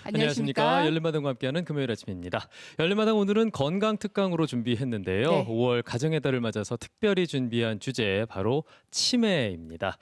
안녕하십니까. 열린마당과 함께하는 금요일 아침입니다. 열린마당 오늘은 건강특강으로 준비했는데요. 네. 5월 가정의 달을 맞아서 특별히 준비한 주제 바로 치매입니다.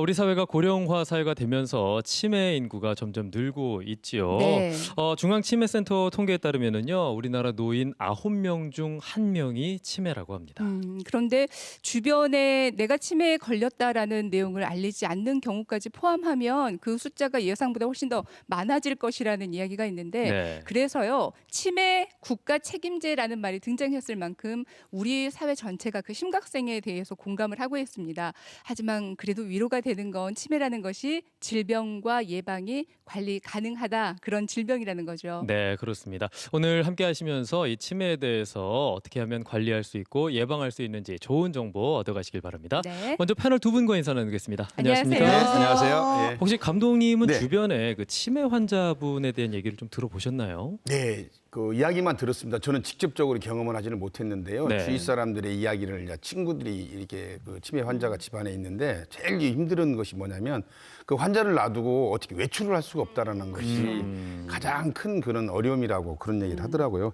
우리 사회가 고령화 사회가 되면서 치매 인구가 점점 늘고 있지요. 네. 중앙치매센터 통계에 따르면요, 우리나라 노인 9명 중 1명이 치매라고 합니다. 그런데 주변에 내가 치매에 걸렸다라는 내용을 알리지 않는 경우까지 포함하면 그 숫자가 예상보다 훨씬 더 많아질 것이라는 이야기가 있는데 네. 그래서요, 치매 국가 책임제라는 말이 등장했을 만큼 우리 사회 전체가 그 심각성에 대해서 공감을 하고 있습니다. 하지만 그래도 위로가 되는 건 치매라는 것이 질병과 예방이 관리 가능하다, 그런 질병이라는 거죠. 네, 그렇습니다. 오늘 함께 하시면서 이 치매에 대해서 어떻게 하면 관리할 수 있고 예방할 수 있는지 좋은 정보 얻어가시길 바랍니다. 네. 먼저 패널 두 분과 인사 나누겠습니다. 안녕하세요. 안녕하십니까? 네, 안녕하세요. 예. 혹시 감독님은 네. 주변에 그 치매 환자분에 대한 얘기를 좀 들어보셨나요? 네, 그 이야기만 들었습니다. 저는 직접적으로 경험을 하지는 못했는데요. 네. 주위 사람들의 이야기를 이제 친구들이 이렇게 그 치매 환자가 집안에 있는데 제일 힘든 것이 뭐냐면 그 환자를 놔두고 어떻게 외출을 할 수가 없다라는 것이 가장 큰 그런 어려움이라고 그런 얘기를 하더라고요.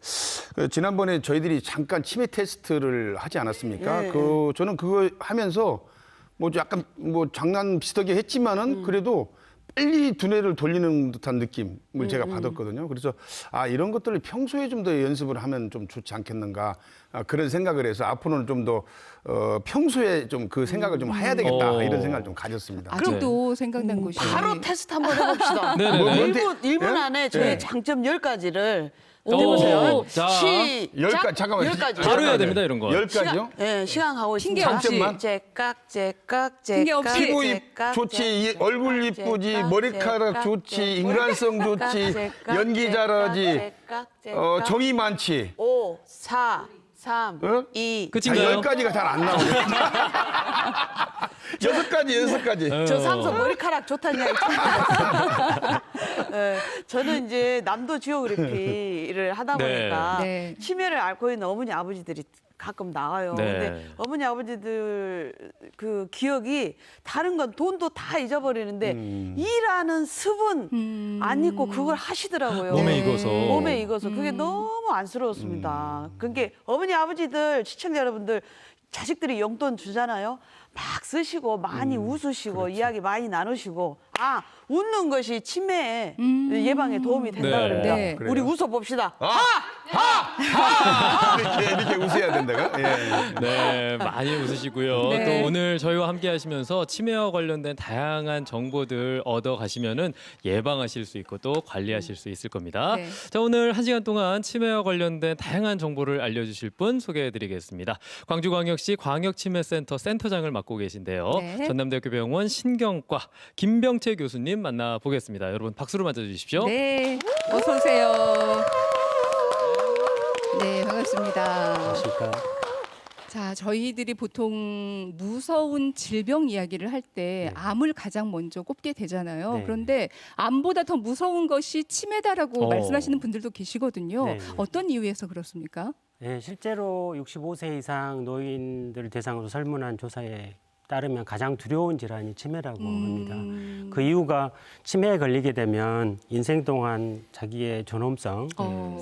그 지난번에 저희들이 잠깐 치매 테스트를 하지 않았습니까? 네. 그 저는 그거 하면서 뭐 약간 뭐 장난 비슷하게 했지만은 그래도 빨리 두뇌를 돌리는 듯한 느낌을 제가 받았거든요. 그래서 이런 것들을 평소에 좀 더 연습을 하면 좀 좋지 않겠는가, 그런 생각을 해서 앞으로는 좀 더 평소에 좀 그 생각을 좀 해야 되겠다, 이런 생각을 좀 가졌습니다. 아직도 생각난 곳이 바로 테스트 한번 해봅시다. 네네네. 뭐, 1분 예? 안에 저희 네. 장점 10가지를 오, 해보세요. 자, 시작. 잠깐만요. 10가지. 바로 해야 됩니다, 이런 거. 10가지요? 예, 시간 가고 핑계 있습니다. 없이. 장점만? 째깍 핑계 없이. 피부 좋지, 얼굴 이쁘지, 머리카락 좋지, 인간성 좋지, 연기 잘하지, 정이 많지. 5, 4, 3, 어? 2. 끝인가요? 10가지가 잘 안 나오네. 6가지. 저 상서 머리카락 좋다는 이야기 처음 들었어요. 예, 저는 이제 남도 지오그래피를 하다 네. 보니까 네. 치매를 앓고 있는 어머니 아버지들이 가끔 나와요. 네. 근데 어머니 아버지들 그 기억이 다른 건 돈도 다 잊어버리는데 일하는 습은 안 잊고 그걸 하시더라고요. 몸에 익어서. 몸에 익어서 그게 너무 안쓰러웠습니다. 그게 어머니 아버지들 시청자 여러분들 자식들이 용돈 주잖아요. 막 쓰시고 많이 웃으시고 이야기 많이 나누시고 웃는 것이 치매 예방에 도움이 된다 네. 그럽니다. 네. 우리 웃어 봅시다. 이렇게 웃어야 된다가. 예. 네, 많이 웃으시고요. 네. 또 오늘 저희와 함께 하시면서 치매와 관련된 다양한 정보들 얻어 가시면은 예방하실 수 있고 또 관리하실 수 있을 겁니다. 네. 자, 오늘 1시간 동안 치매와 관련된 다양한 정보를 알려주실 분 소개해 드리겠습니다. 광주광역시 광역치매센터 센터장을 맡고 계신데요. 네. 전남대학교 병원 신경과 김병채 교수님 만나보겠습니다. 여러분 박수로 맞아주십시오. 네, 어서 오세요. 네, 반갑습니다. 자, 저희들이 보통 무서운 질병 이야기를 할 때 암을 가장 먼저 꼽게 되잖아요. 네. 그런데 암보다 더 무서운 것이 치매다라고 말씀하시는 분들도 계시거든요. 네. 어떤 이유에서 그렇습니까? 네, 실제로 65세 이상 노인들 대상으로 설문한 조사에 따르면 가장 두려운 질환이 치매라고 합니다. 그 이유가 치매에 걸리게 되면 인생 동안 자기의 존엄성,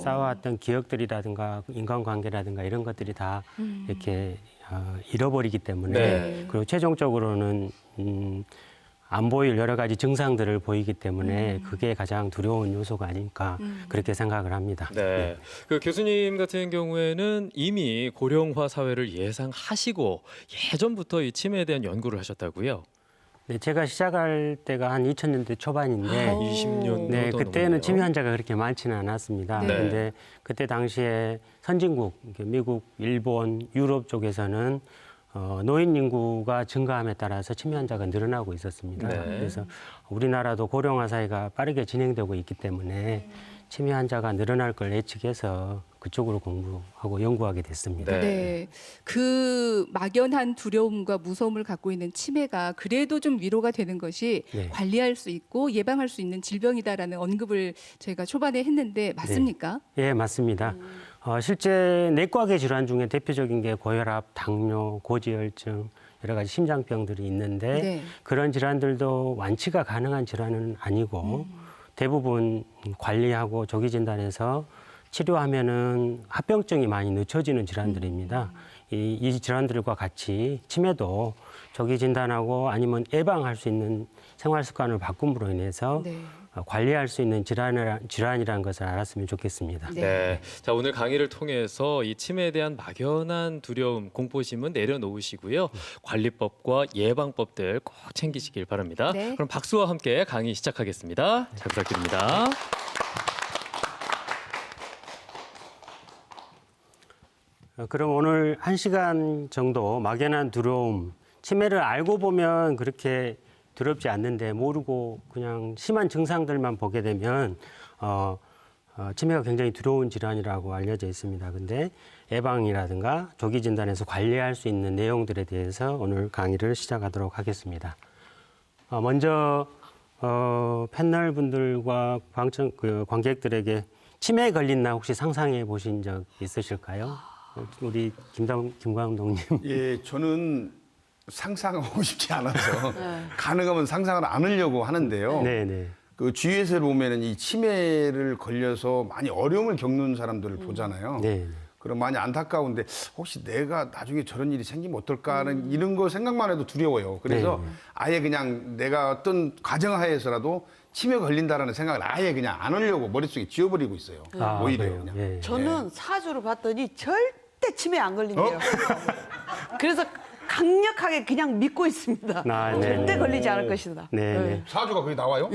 쌓아왔던 기억들이라든가 인간관계라든가 이런 것들이 다 이렇게 잃어버리기 때문에 네. 그리고 최종적으로는 안 보일 여러 가지 증상들을 보이기 때문에 그게 가장 두려운 요소가 아닐까 그렇게 생각을 합니다. 네. 그 교수님 같은 경우에는 이미 고령화 사회를 예상하시고 예전부터 이 치매에 대한 연구를 하셨다고요? 네, 제가 시작할 때가 한 2000년대 초반인데 20년 네, 그때는 치매 환자가 그렇게 많지는 않았습니다. 네. 근데 그때 당시에 선진국, 미국, 일본, 유럽 쪽에서는 노인 인구가 증가함에 따라서 치매 환자가 늘어나고 있었습니다. 네. 그래서 우리나라도 고령화 사회가 빠르게 진행되고 있기 때문에 치매 환자가 늘어날 걸 예측해서 그쪽으로 공부하고 연구하게 됐습니다. 네. 네. 그 막연한 두려움과 무서움을 갖고 있는 치매가 그래도 좀 위로가 되는 것이 네. 관리할 수 있고 예방할 수 있는 질병이다라는 언급을 저희가 초반에 했는데 맞습니까? 예, 맞습니다. 실제 내과계 질환 중에 대표적인 게 고혈압, 당뇨, 고지혈증, 여러 가지 심장병들이 있는데 네. 그런 질환들도 완치가 가능한 질환은 아니고 대부분 관리하고 조기 진단해서 치료하면은 합병증이 많이 늦춰지는 질환들입니다. 이 질환들과 같이 치매도 조기 진단하고 아니면 예방할 수 있는 생활 습관을 바꿈으로 인해서 네. 관리할 수 있는 질환이라는 것을 알았으면 좋겠습니다. 네. 자, 오늘 강의를 통해서 이 치매에 대한 막연한 두려움, 공포심은 내려놓으시고요. 관리법과 예방법들 꼭 챙기시길 바랍니다. 네. 그럼 박수와 함께 강의 시작하겠습니다. 잘 부탁드립니다. 그럼 오늘 1시간 정도 막연한 두려움, 치매를 알고 보면 그렇게 두렵지 않는데 모르고 그냥 심한 증상들만 보게 되면 치매가 굉장히 두려운 질환이라고 알려져 있습니다. 근데 예방이라든가 조기 진단에서 관리할 수 있는 내용들에 대해서 오늘 강의를 시작하도록 하겠습니다. 먼저 패널 분들과 관객들에게 치매에 걸린 날 혹시 상상해 보신 적 있으실까요? 우리 김광동님. 예, 저는 상상하고 싶지 않아서 가능하면 상상을 안 하려고 하는데요. 네네. 그 주위에서 보면은 이 치매를 걸려서 많이 어려움을 겪는 사람들을 보잖아요. 네. 그럼 많이 안타까운데 혹시 내가 나중에 저런 일이 생기면 어떨까 하는 이런 거 생각만 해도 두려워요. 그래서 아예 그냥 내가 어떤 가정하에서라도 치매 걸린다라는 생각을 아예 그냥 안 하려고 머릿속에 지워버리고 있어요. 오히려 그래요? 그냥. 예. 저는 사주를 봤더니 절대 치매 안 걸린대요. 그래서 강력하게 그냥 믿고 있습니다. 절대 걸리지 않을 것이다. 네. 사주가 거기 나와요?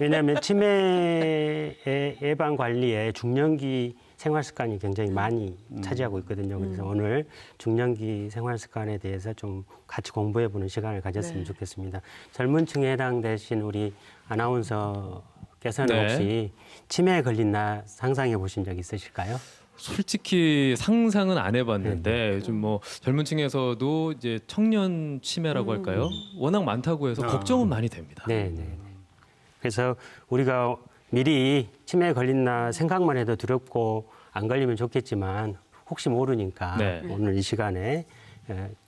왜냐하면 치매 예방 관리에 중년기 생활 습관이 굉장히 많이 차지하고 있거든요. 그래서 오늘 중년기 생활 습관에 대해서 좀 같이 공부해 보는 시간을 가졌으면 좋겠습니다. 젊은 층에 해당되신 우리 아나운서께서는 네. 혹시 치매에 걸린 나 상상해 보신 적 있으실까요? 솔직히 상상은 안 해봤는데 요즘 뭐 젊은 층에서도 이제 청년 치매라고 할까요? 워낙 많다고 해서 걱정은 많이 됩니다. 네. 그래서 우리가 미리 치매에 걸린나 생각만 해도 두렵고 안 걸리면 좋겠지만 혹시 모르니까 네. 오늘 이 시간에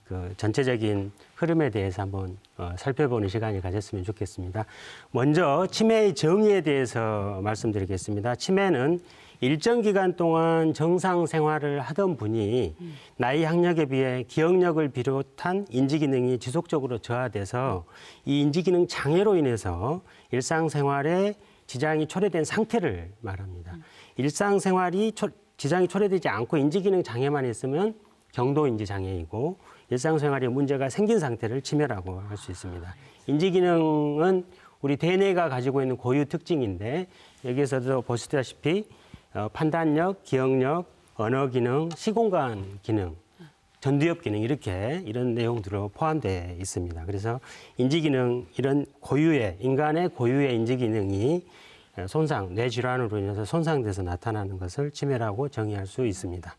그 전체적인 흐름에 대해서 한번 살펴보는 시간을 가졌으면 좋겠습니다. 먼저 치매의 정의에 대해서 말씀드리겠습니다. 치매는 일정 기간 동안 정상 생활을 하던 분이 나이 학력에 비해 기억력을 비롯한 인지 기능이 지속적으로 저하돼서 이 인지 기능 장애로 인해서 일상생활에 지장이 초래된 상태를 말합니다. 일상생활이 지장이 초래되지 않고 인지 기능 장애만 있으면 경도 인지 장애이고 일상생활에 문제가 생긴 상태를 치매라고 할 수 있습니다. 인지 기능은 우리 대뇌가 가지고 있는 고유 특징인데 여기에서도 보시다시피 판단력, 기억력, 언어 기능, 시공간 기능, 전두엽 기능 이런 내용들로 포함되어 있습니다. 그래서 인지 기능 이런 인간의 고유의 인지 기능이 손상, 뇌 질환으로 인해서 손상돼서 나타나는 것을 치매라고 정의할 수 있습니다.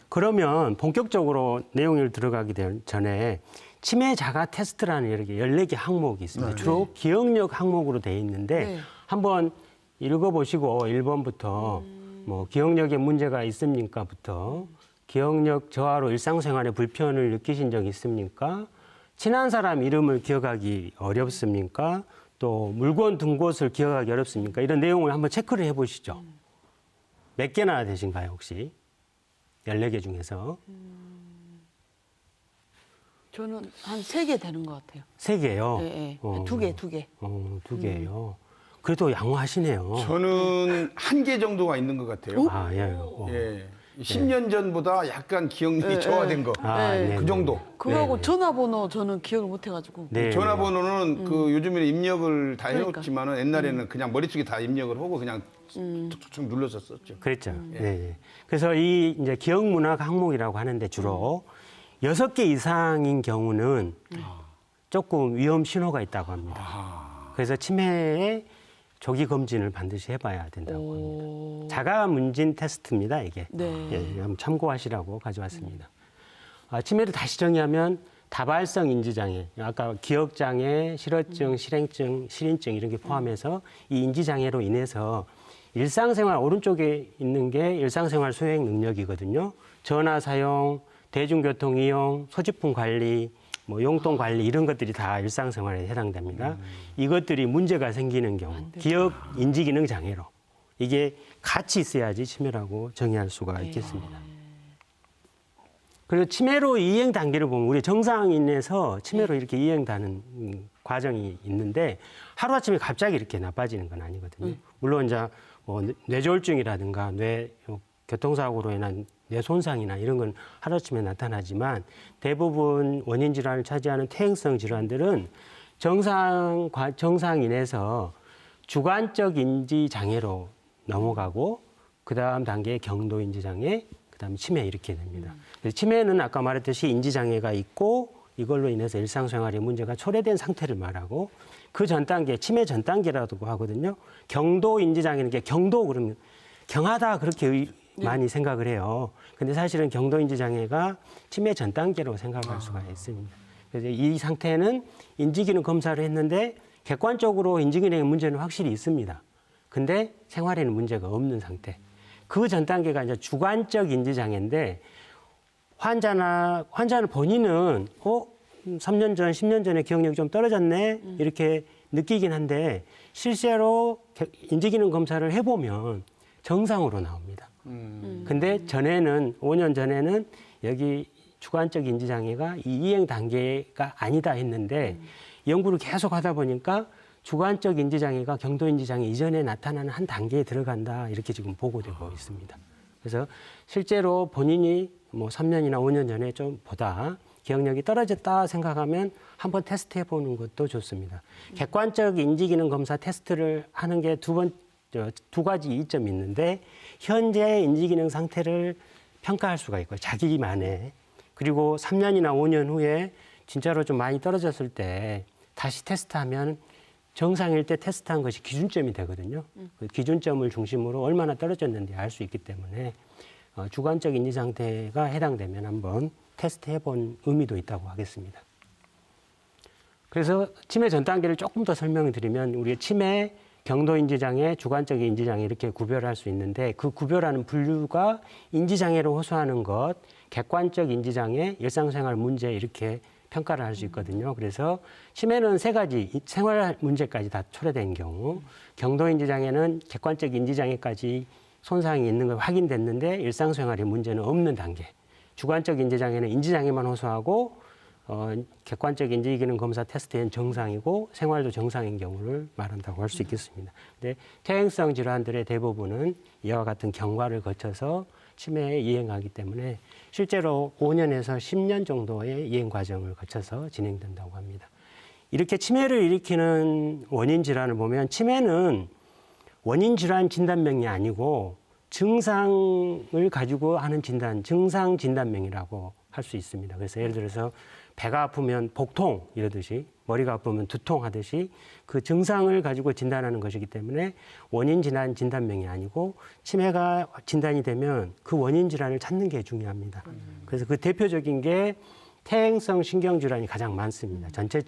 그러면 본격적으로 내용을 들어가기 전에 치매 자가 테스트라는 이렇게 14개 항목이 있습니다. 주로 기억력 항목으로 되어 있는데 한번 읽어보시고 1번부터 뭐 기억력에 문제가 있습니까?부터 기억력 저하로 일상생활에 불편을 느끼신 적 있습니까? 친한 사람 이름을 기억하기 어렵습니까? 또 물건 둔 곳을 기억하기 어렵습니까? 이런 내용을 한번 체크를 해보시죠. 몇 개나 되신가요, 혹시? 14개 중에서. 저는 한 3개 되는 것 같아요. 3개요? 네. 2개. 2개요. 그래도 양호하시네요. 저는 1개 정도가 있는 것 같아요. 아, 예. 예. 10년 전보다 약간 기억력이 저하된 거. 네. 그 정도. 그거하고 전화번호 저는 기억을 못 해가지고. 네. 전화번호는 그 요즘에는 입력을 다 그러니까. 해놓지만은 옛날에는 그냥 머릿속에 다 입력을 하고 그냥 툭툭툭 눌러서 썼죠. 그랬죠. 네. 그래서 이 이제 기억 문학 항목이라고 하는데 주로 6개 이상인 경우는 조금 위험 신호가 있다고 합니다. 그래서 치매의 조기 검진을 반드시 해봐야 된다고 합니다. 자가 문진 테스트입니다, 이게. 네. 예, 한번 참고하시라고 가져왔습니다. 치매를 다시 정의하면 다발성 인지장애, 아까 기억장애, 실어증, 실행증, 실인증 이런 게 포함해서 이 인지장애로 인해서 일상생활 오른쪽에 있는 게 일상생활 수행 능력이거든요. 전화 사용, 대중교통 이용, 소지품 관리, 뭐 용돈 관리 이런 것들이 다 일상생활에 해당됩니다. 이것들이 문제가 생기는 경우 기억 인지기능 장애로 이게 같이 있어야지 치매라고 정의할 수가 있겠습니다. 그리고 치매로 이행 단계를 보면 우리 정상인에서 치매로 이렇게 이행되는 과정이 있는데 하루아침에 갑자기 이렇게 나빠지는 건 아니거든요. 물론 이제 뭐 뇌졸중이라든가 뇌 교통사고로 인한 뇌 손상이나 이런 건 하루아침에 나타나지만 대부분 원인 질환을 차지하는 퇴행성 질환들은 정상인에서 주관적 인지 장애로 넘어가고 그다음 단계에 경도 인지 장애, 그다음에 치매 이렇게 됩니다. 그래서 치매는 아까 말했듯이 인지 장애가 있고 이걸로 인해서 일상생활의 문제가 초래된 상태를 말하고 그 전 단계, 치매 전 단계라고 하거든요. 경도 인지 장애는 게 경도 그러면 경하다 그렇게 많이 생각을 해요. 근데 사실은 경도 인지 장애가 치매 전 단계로 생각할 수가 있습니다. 그래서 이 상태는 인지기능 검사를 했는데 객관적으로 인지기능의 문제는 확실히 있습니다. 근데 생활에는 문제가 없는 상태. 그 전 단계가 이제 주관적 인지장애인데 환자는 본인은 3년 전, 10년 전에 기억력이 좀 떨어졌네 이렇게 느끼긴 한데 실제로 인지기능 검사를 해보면 정상으로 나옵니다. 근데 전에는 5년 전에는 여기 주관적 인지장애가 이 이행 단계가 아니다 했는데 연구를 계속 하다 보니까 주관적 인지장애가 경도 인지장애 이전에 나타나는 한 단계에 들어간다 이렇게 지금 보고되고 있습니다. 그래서 실제로 본인이 뭐 3년이나 5년 전에 좀 보다 기억력이 떨어졌다 생각하면 한번 테스트 해보는 것도 좋습니다. 객관적 인지기능 검사 테스트를 하는 게 두 가지 이점이 있는데 현재 인지기능 상태를 평가할 수가 있고 자기만의 그리고 3년이나 5년 후에 진짜로 좀 많이 떨어졌을 때 다시 테스트하면 정상일 때 테스트한 것이 기준점이 되거든요. 그 기준점을 중심으로 얼마나 떨어졌는지 알 수 있기 때문에 주관적 인지 상태가 해당되면 한번 테스트해본 의미도 있다고 하겠습니다. 그래서 치매 전 단계를 조금 더 설명을 드리면 우리가 치매, 경도 인지장애, 주관적 인지장애 이렇게 구별할 수 있는데 그 구별하는 분류가 인지장애로 호소하는 것, 객관적 인지장애, 일상생활 문제 이렇게 평가를 할 수 있거든요. 그래서 치매는 3가지 생활 문제까지 다 초래된 경우, 경도 인지장애는 객관적 인지장애까지 손상이 있는 걸 확인됐는데 일상생활의 문제는 없는 단계. 주관적 인지장애는 인지장애만 호소하고 객관적 인지기능 검사 테스트엔 정상이고 생활도 정상인 경우를 말한다고 할 수 있겠습니다. 근데 퇴행성 질환들의 대부분은 이와 같은 경과를 거쳐서 치매에 이행하기 때문에 실제로 5년에서 10년 정도의 이행 과정을 거쳐서 진행된다고 합니다. 이렇게 치매를 일으키는 원인 질환을 보면 치매는 원인 질환 진단명이 아니고 증상을 가지고 하는 진단, 증상 진단명이라고 할 수 있습니다. 그래서 예를 들어서 배가 아프면 복통 이러듯이 머리가 아프면 두통 하듯이 그 증상을 가지고 진단하는 것이기 때문에 원인 질환 진단명이 아니고 치매가 진단이 되면 그 원인 질환을 찾는 게 중요합니다. 그래서 그 대표적인 게 퇴행성 신경질환이 가장 많습니다. 전체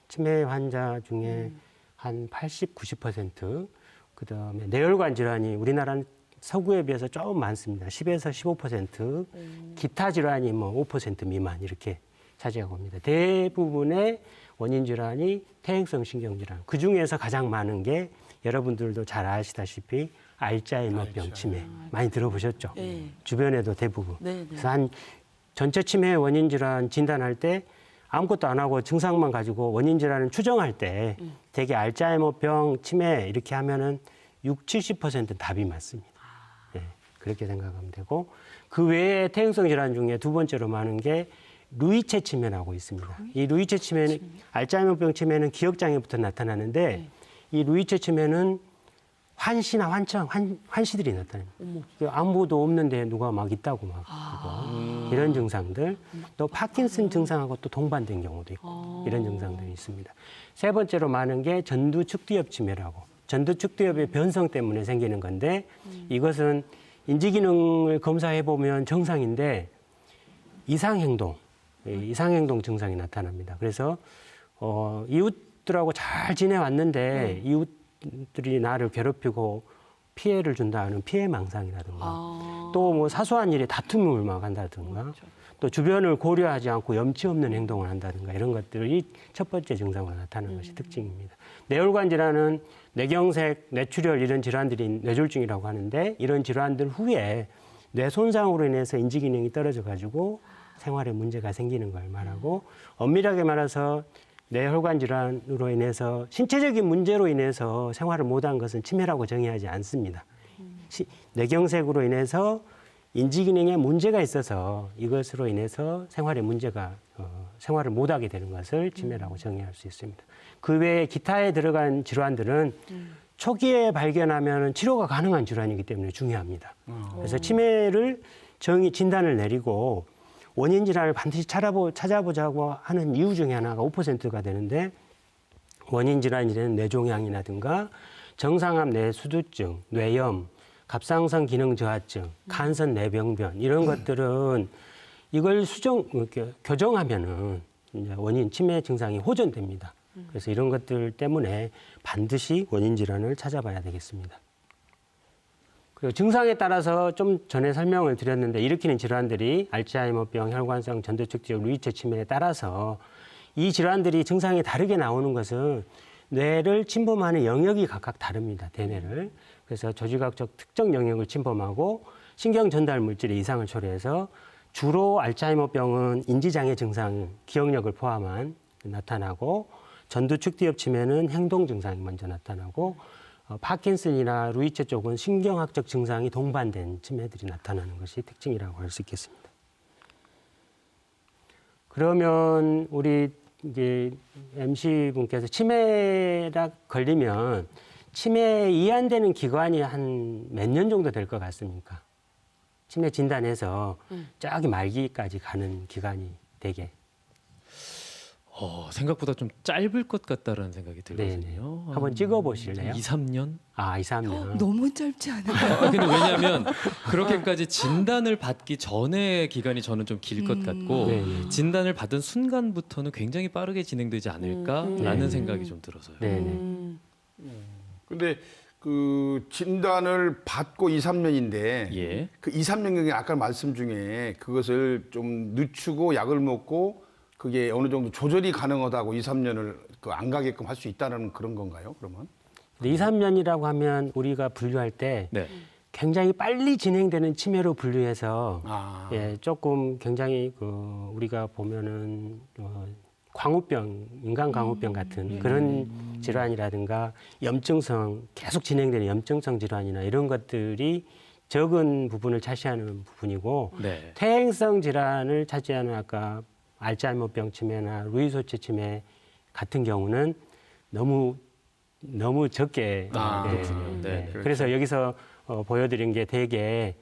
치매 환자 중에 한 80, 90%, 그다음에 뇌혈관 질환이 우리나라는 서구에 비해서 조금 많습니다. 10에서 15%, 기타 질환이 뭐 5% 미만 이렇게 차지하고 옵니다. 대부분의 원인 질환이 퇴행성 신경질환. 그 중에서 가장 많은 게 여러분들도 잘 아시다시피 알츠하이머병 치매 많이 들어보셨죠? 네. 주변에도 대부분. 네, 네. 그래서 한 전체 치매 원인 질환 진단할 때 아무것도 안 하고 증상만 가지고 원인 질환을 추정할 때 대개 알츠하이머병 치매 이렇게 하면은 60, 70% 답이 맞습니다. 네, 그렇게 생각하면 되고 그 외에 퇴행성 질환 중에 두 번째로 많은 게 루이체 치매라고 있습니다. 이 루이체 치매는 알츠하이머병 치매는 기억 장애부터 나타나는데 이 루이체 치매는 환시나 환시들이 나타납니다. 아무도 없는데 누가 막 있다고 막 그러고 이런 증상들, 또 파킨슨 증상하고 또 동반된 경우도 있고 이런 증상들이 있습니다. 세 번째로 많은 게 전두축두엽 치매라고. 전두축두엽의 변성 때문에 생기는 건데 이것은 인지기능을 검사해 보면 정상인데 이상행동 증상이 나타납니다. 그래서 이웃들하고 잘 지내왔는데 이웃들이 나를 괴롭히고 피해를 준다는 피해망상이라든가 또 뭐 사소한 일에 다툼을 막 한다든가 또 주변을 고려하지 않고 염치 없는 행동을 한다든가 이런 것들이 첫 번째 증상으로 나타나는 것이 특징입니다. 뇌혈관 질환은 뇌경색, 뇌출혈 이런 질환들이 뇌졸중이라고 하는데 이런 질환들 후에 뇌 손상으로 인해서 인지 기능이 떨어져 가지고 생활에 문제가 생기는 걸 말하고 엄밀하게 말해서 뇌혈관 질환으로 인해서 신체적인 문제로 인해서 생활을 못한 것은 치매라고 정의하지 않습니다. 뇌경색으로 인해서 인지 기능에 문제가 있어서 이것으로 인해서 생활에 문제가 생활을 못하게 되는 것을 치매라고 정의할 수 있습니다. 그 외에 기타에 들어간 질환들은 초기에 발견하면 치료가 가능한 질환이기 때문에 중요합니다. 그래서 치매를 진단을 내리고 원인 질환을 반드시 찾아보자고 하는 이유 중에 하나가 5%가 되는데 원인 질환이 되는 뇌종양이라든가 정상암 뇌수두증, 뇌염, 갑상선 기능 저하증, 간선 뇌병변 이런 것들은 이걸 교정하면은 이제 원인 치매 증상이 호전됩니다. 그래서 이런 것들 때문에 반드시 원인 질환을 찾아봐야 되겠습니다. 그리고 증상에 따라서 좀 전에 설명을 드렸는데 일으키는 질환들이 알츠하이머병, 혈관성 전두축적 루이체 치매에 따라서 이 질환들이 증상이 다르게 나오는 것은 뇌를 침범하는 영역이 각각 다릅니다. 대뇌를. 그래서 조직학적 특정 영역을 침범하고 신경 전달 물질의 이상을 초래해서 주로 알츠하이머병은 인지장애 증상, 기억력을 포함한 나타나고 전두축뒤엽 치매는 행동 증상이 먼저 나타나고 파킨슨이나 루이체 쪽은 신경학적 증상이 동반된 치매들이 나타나는 것이 특징이라고 할 수 있겠습니다. 그러면 우리 이제 MC 분께서 치매라 걸리면 치매에 이완되는 기간이 한 몇 년 정도 될 것 같습니까? 치매 진단해서 저기 말기까지 가는 기간이 되게. 생각보다 좀 짧을 것 같다라는 생각이 네네. 들거든요. 한번 찍어보실래요? 2, 3년? 아, 2, 3년. 너무 짧지 않아요? 근데 왜냐하면 그렇게까지 진단을 받기 전에 기간이 저는 좀 길 것 같고 네네. 진단을 받은 순간부터는 굉장히 빠르게 진행되지 않을까라는 네. 생각이 좀 들어서요. 네네. 근데 그 진단을 받고 2, 3년인데 예. 그 2, 3년경에 아까 말씀 중에 그것을 좀 늦추고 약을 먹고 그게 어느 정도 조절이 가능하다고 2, 3년을 안 가게끔 할 수 있다는 그런 건가요? 그러면? 2, 3년이라고 하면 우리가 분류할 때 네. 굉장히 빨리 진행되는 치매로 분류해서 예. 조금 굉장히 우리가 보면은 광우병, 인간 광우병 같은 그런 질환이라든가 염증성 계속 진행되는 염증성 질환이나 이런 것들이 적은 부분을 차지하는 부분이고 네. 퇴행성 질환을 차지하는 아까 알츠하이머병 치매나 루이소체 치매 같은 경우는 너무 적게 그렇군요. 네. 그래서 여기서 보여드린 게 대개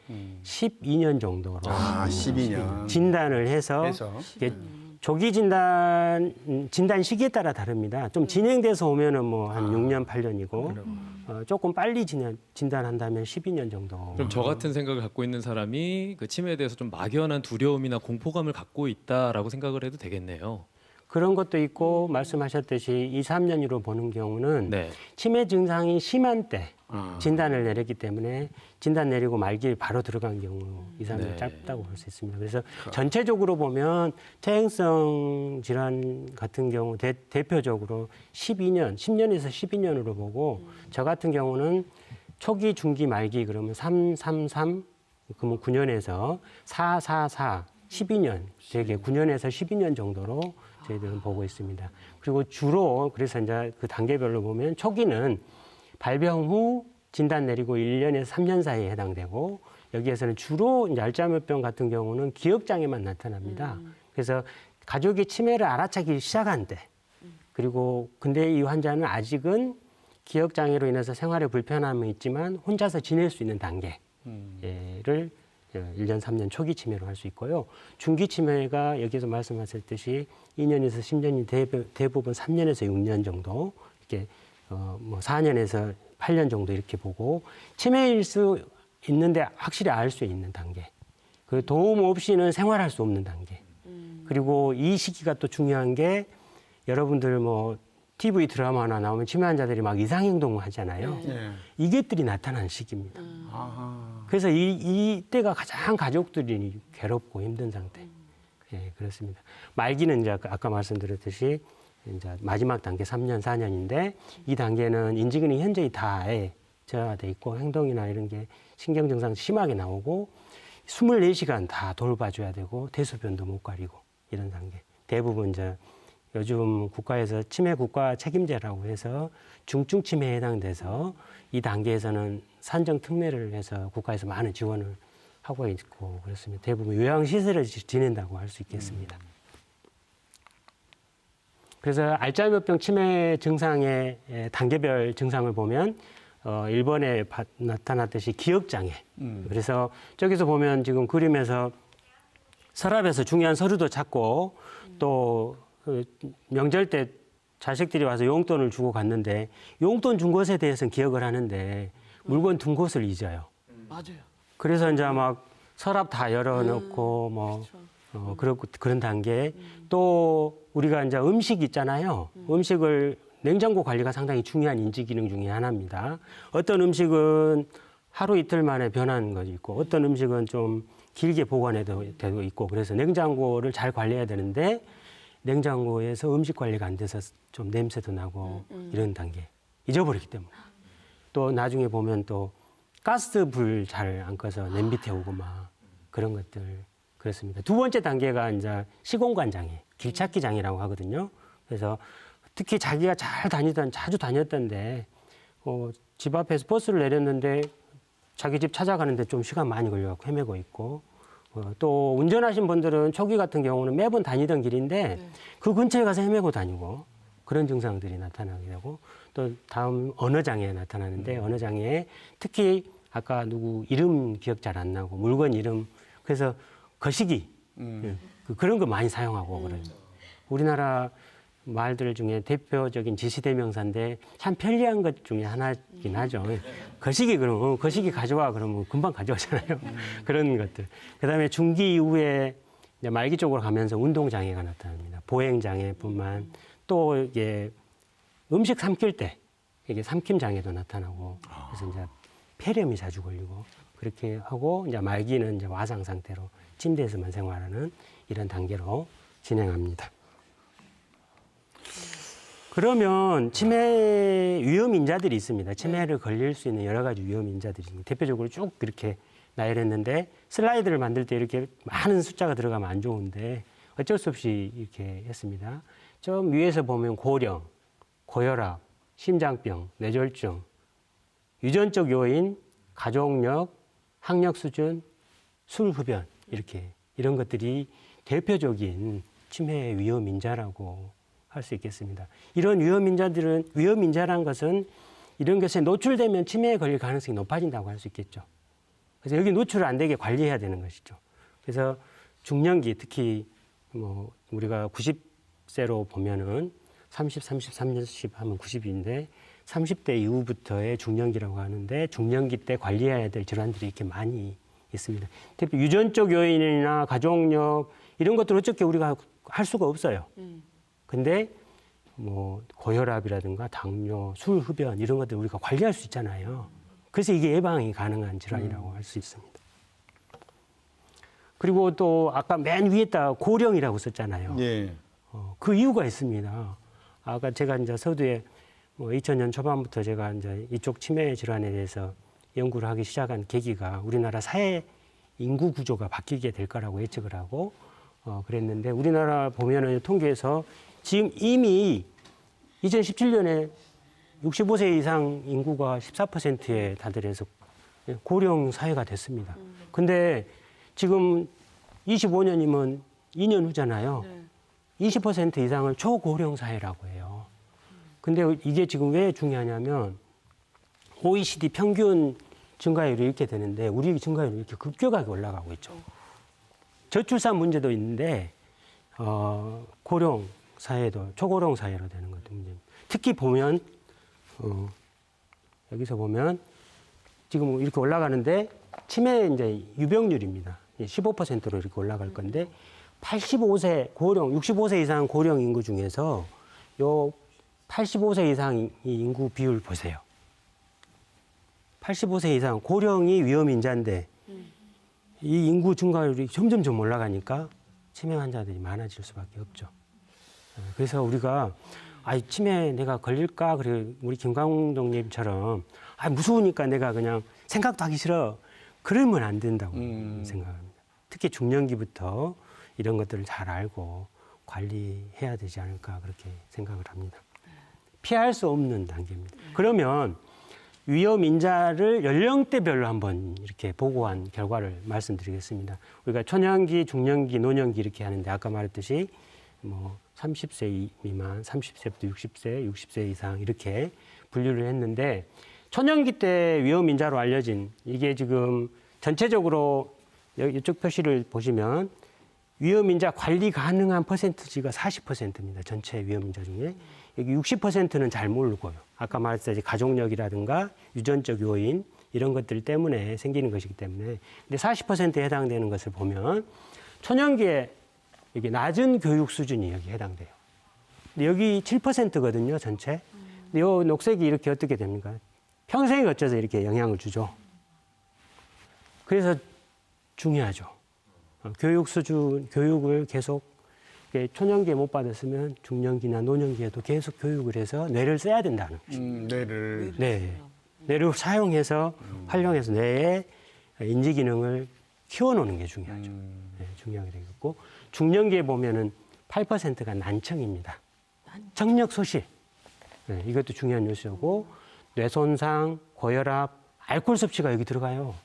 12년 정도로 12년. 진단을 해서 이게 조기 진단 시기에 따라 다릅니다. 좀 진행돼서 오면은 뭐 한 6년, 8년이고 조금 빨리 진단한다면 12년 정도. 그럼 저 같은 생각을 갖고 있는 사람이 그 치매에 대해서 좀 막연한 두려움이나 공포감을 갖고 있다라고 생각을 해도 되겠네요. 그런 것도 있고 말씀하셨듯이 2, 3년으로 보는 경우는 네. 치매 증상이 심한 때 진단을 내렸기 때문에 진단 내리고 말기에 바로 들어간 경우 2, 3년 네. 짧다고 볼 수 있습니다. 그래서 전체적으로 보면 퇴행성 질환 같은 경우 대표적으로 12년, 10년에서 12년으로 보고 저 같은 경우는 초기, 중기, 말기 그러면 3, 3, 3, 그러면 9년에서 4, 4, 4, 12년, 되게 9년에서 12년 정도로 저희들은 보고 있습니다. 그리고 주로 그래서 이제 그 단계별로 보면 초기는 발병 후 진단 내리고 1년에서 3년 사이에 해당되고 여기에서는 주로 이제 알츠하이머병 같은 경우는 기억장애만 나타납니다. 그래서 가족이 치매를 알아차기 시작한 때 그리고 근데 이 환자는 아직은 기억장애로 인해서 생활에 불편함이 있지만 혼자서 지낼 수 있는 단계를 1년, 3년 초기 치매로 할 수 있고요. 중기 치매가 여기서 말씀하셨듯이 2년에서 10년이 대부분 3년에서 6년 정도 이렇게 뭐 4년에서 8년 정도 이렇게 보고 치매일 수 있는데 확실히 알 수 있는 단계. 그 도움 없이는 생활할 수 없는 단계. 그리고 이 시기가 또 중요한 게 여러분들 뭐 TV 드라마나 나오면 치매 환자들이 막 이상행동을 하잖아요. 예. 이것들이 나타나는 시기입니다. 아하. 그래서 이때가 가장 가족들이 괴롭고 힘든 상태. 예, 그렇습니다. 말기는 이제 아까 말씀드렸듯이 이제 마지막 단계 3년, 4년인데 이 단계는 인지 기능이 현저히 다에 저하돼 있고 행동이나 이런 게 신경 증상 심하게 나오고 24시간 다 돌봐줘야 되고 대소변도 못 가리고 이런 단계. 대부분 이제 요즘 국가에서 치매 국가 책임제라고 해서 중증 치매에 해당돼서 이 단계에서는 산정 특례를 해서 국가에서 많은 지원을 하고 있고 그렇습니다. 대부분 요양시설에 지낸다고 할 수 있겠습니다. 그래서 알츠하이머병 치매 증상의 단계별 증상을 보면 일본에 나타났듯이 기억장애. 그래서 저기서 보면 지금 그림에서 서랍에서 중요한 서류도 찾고 또 명절 때 자식들이 와서 용돈을 주고 갔는데 용돈 준 것에 대해서는 기억을 하는데 물건 둔 곳을 잊어요. 맞아요. 그래서 이제 막 서랍 다 열어놓고 뭐 그런 단계. 또 우리가 이제 음식 있잖아요. 음식을 냉장고 관리가 상당히 중요한 인지 기능 중에 하나입니다. 어떤 음식은 하루 이틀 만에 변하는 것이 있고 어떤 음식은 좀 길게 보관해도 되고 있고 그래서 냉장고를 잘 관리해야 되는데 냉장고에서 음식 관리가 안 돼서 좀 냄새도 나고 이런 단계. 잊어버리기 때문에. 또 나중에 보면 또 가스 불 잘 안 꺼서 냄비 태우고 막 그런 것들 그렇습니다. 두 번째 단계가 이제 시공간 장애, 길찾기 장애라고 하거든요. 그래서 특히 자기가 자주 다녔던데 집 앞에서 버스를 내렸는데 자기 집 찾아가는데 좀 시간 많이 걸려서 헤매고 있고 또 운전하신 분들은 초기 같은 경우는 매번 다니던 길인데 그 근처에 가서 헤매고 다니고 그런 증상들이 나타나게 되고 또 다음 언어 장애가 나타나는데 언어 장애에 특히 아까 누구 이름 기억 잘 안 나고 물건 이름 그래서 거시기 그런 거 많이 사용하고 그래요. 우리나라 말들 중에 대표적인 지시대명사인데 참 편리한 것 중에 하나긴 하죠. 거시기 그러면 거시기 가져와 그러면 금방 가져오잖아요. 그런 것들. 그다음에 중기 이후에 이제 말기 쪽으로 가면서 운동 장애가 나타납니다. 보행 장애뿐만 또 이게 음식 삼킬 때 이게 삼킴 장애도 나타나고 그래서 이제 폐렴이 자주 걸리고 그렇게 하고 이제 말기는 이제 와상 상태로 침대에서만 생활하는 이런 단계로 진행합니다. 그러면 치매 위험 인자들이 있습니다. 치매를 걸릴 수 있는 여러 가지 위험 인자들이 있습니다. 대표적으로 쭉 이렇게 나열했는데 슬라이드를 만들 때 이렇게 많은 숫자가 들어가면 안 좋은데 어쩔 수 없이 이렇게 했습니다. 좀 위에서 보면 고령, 고혈압, 심장병, 뇌졸중, 유전적 요인, 가족력, 학력 수준, 술 흡연 이렇게 이런 것들이 대표적인 치매 위험 인자라고 할 수 있겠습니다. 이런 위험 인자라는 것은 이런 것에 노출되면 치매에 걸릴 가능성이 높아진다고 할 수 있겠죠. 그래서 여기 노출 안 되게 관리해야 되는 것이죠. 그래서 중년기 특히 뭐 우리가 90세로 보면은 30, 40하면 90인데 30대 이후부터의 중년기라고 하는데 중년기 때 관리해야 될 질환들이 이렇게 많이 있습니다. 특히 유전적 요인이나 가족력 이런 것들을 어떻게 우리가 할 수가 없어요. 근데 뭐 고혈압이라든가 당뇨, 술 흡연 이런 것들 우리가 관리할 수 있잖아요. 그래서 이게 예방이 가능한 질환이라고 할 수 있습니다. 그리고 또 아까 맨 위에다 고령이라고 썼잖아요. 예. 그 이유가 있습니다. 아까 제가 이제 서두에 뭐 2000년 초반부터 제가 이제 이쪽 치매 질환에 대해서 연구를 하기 시작한 계기가 우리나라 사회 인구 구조가 바뀌게 될 거라고 예측을 하고 그랬는데 우리나라 보면은 통계에서 지금 이미 2017년에 65세 이상 인구가 14%에 다다려서 고령 사회가 됐습니다. 근데 지금 25년이면 2년 후잖아요. 20% 이상을 초고령 사회라고 해요. 근데 이게 지금 왜 중요하냐면 OECD 평균 증가율이 이렇게 되는데 우리 증가율이 이렇게 급격하게 올라가고 있죠. 저출산 문제도 있는데 고령 사회도 초고령 사회로 되는 것도 문제입니다. 특히 보면 여기서 보면 지금 이렇게 올라가는데 치매 이제 유병률입니다. 15%로 이렇게 올라갈 건데 85세 고령 65세 이상 고령 인구 중에서 요 85세 이상 인구 비율 보세요. 85세 이상 고령이 위험 인자인데 이 인구 증가율이 점점 올라가니까 치매 환자들이 많아질 수밖에 없죠. 그래서 우리가 치매 내가 걸릴까? 그래 우리 김광동님처럼 무서우니까 내가 그냥 생각도 하기 싫어. 그러면 안 된다고 생각합니다. 특히 중년기부터 이런 것들을 잘 알고 관리해야 되지 않을까 그렇게 생각을 합니다. 피할 수 없는 단계입니다. 그러면 위험 인자를 연령대별로 한번 이렇게 보고한 결과를 말씀드리겠습니다. 우리가 초년기, 중년기, 노년기 이렇게 하는데 아까 말했듯이 뭐 30세 미만, 30세부터 60세, 60세 이상 이렇게 분류를 했는데 초년기 때 위험 인자로 알려진 이게 지금 전체적으로 이쪽 표시를 보시면 위험 인자 관리 가능한 퍼센트지가 40%입니다. 전체 위험 인자 중에 여기 60%는 잘 모르고요. 아까 말했듯이 가족력이라든가 유전적 요인 이런 것들 때문에 생기는 것이기 때문에 근데 40%에 해당되는 것을 보면 초년기에 여기 낮은 교육 수준이 여기 해당돼요. 근데 여기 7%거든요, 전체. 근데 이 녹색이 이렇게 어떻게 됩니까? 평생에 거쳐서 이렇게 영향을 주죠. 그래서 중요하죠. 교육 수준, 교육을 계속 초년기에 못 받았으면 중년기나 노년기에도 계속 교육을 해서 뇌를 써야 된다는 거죠. 뇌를. 네. 뇌를 사용해서 활용해서 뇌의 인지 기능을 키워놓는 게 중요하죠. 네, 중요하게 되겠고 중년기에 보면은 8%가 난청입니다. 정력 소실. 네, 이것도 중요한 요소고 뇌 손상, 고혈압, 알코올 섭취가 여기 들어가요.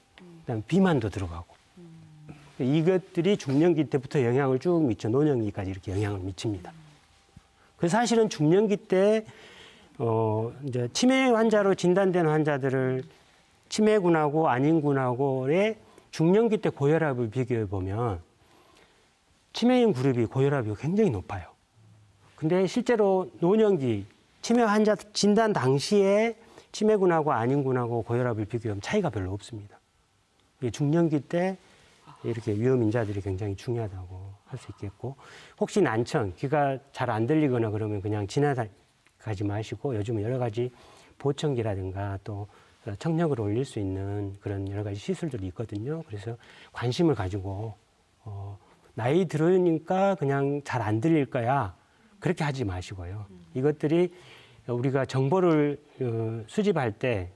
그다음에 비만도 들어가고. 이것들이 중년기 때부터 영향을 쭉 미쳐 노년기까지 이렇게 영향을 미칩니다. 그래서 사실은 중년기 때 이제 치매 환자로 진단된 환자들을 치매군하고 아닌군하고의 중년기 때 고혈압을 비교해 보면 치매인 그룹이 고혈압이 굉장히 높아요. 근데 실제로 노년기 치매 환자 진단 당시에 치매군하고 아닌군하고 고혈압을 비교하면 차이가 별로 없습니다. 중년기 때 이렇게 위험 인자들이 굉장히 중요하다고 할 수 있겠고 혹시 난청, 귀가 잘 안 들리거나 그러면 그냥 지나가지 마시고 요즘은 여러 가지 보청기라든가 또 청력을 올릴 수 있는 그런 여러 가지 시술들이 있거든요. 그래서 관심을 가지고 나이 들으니까 그냥 잘 안 들릴 거야 그렇게 하지 마시고요. 이것들이 우리가 정보를 수집할 때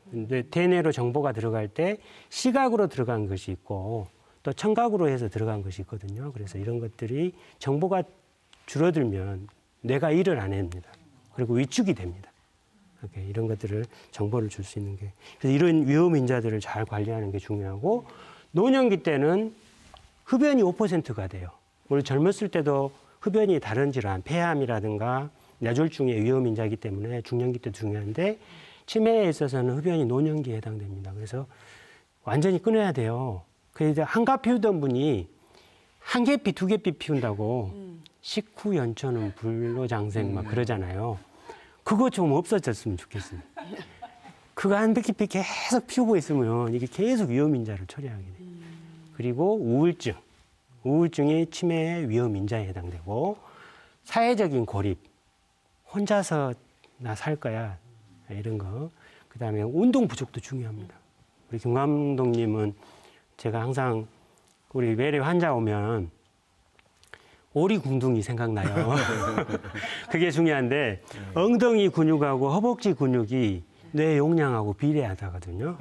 대뇌로 정보가 들어갈 때 시각으로 들어간 것이 있고 또 청각으로 해서 들어간 것이 있거든요. 그래서 이런 것들이 정보가 줄어들면 뇌가 일을 안 합니다. 그리고 위축이 됩니다. 이렇게 이런 것들을 정보를 줄 수 있는 게 그래서 이런 위험 인자들을 잘 관리하는 게 중요하고 노년기 때는 흡연이 5%가 돼요. 물론 젊었을 때도 흡연이 다른 질환, 폐암이라든가 뇌졸중의 위험 인자이기 때문에 중년기 때도 중요한데 치매에 있어서는 흡연이 노년기에 해당됩니다. 그래서 완전히 끊어야 돼요. 그래서 한갑 피우던 분이 한 개피, 두 개피 피운다고 식후 연초는 불로장생 막 그러잖아요. 그거 좀 없어졌으면 좋겠습니다. 그거 한 개피 계속 피우고 있으면 이게 계속 위험 인자를 처리하게 돼요. 그리고 우울증. 우울증이 치매의 위험 인자에 해당되고 사회적인 고립. 혼자서나 살 거야. 이런 거. 그다음에 운동 부족도 중요합니다. 우리 김 감독님은 제가 항상 우리 외래 환자 오면 오리궁둥이 생각나요. 그게 중요한데 엉덩이 근육하고 허벅지 근육이 뇌 용량하고 비례하다거든요.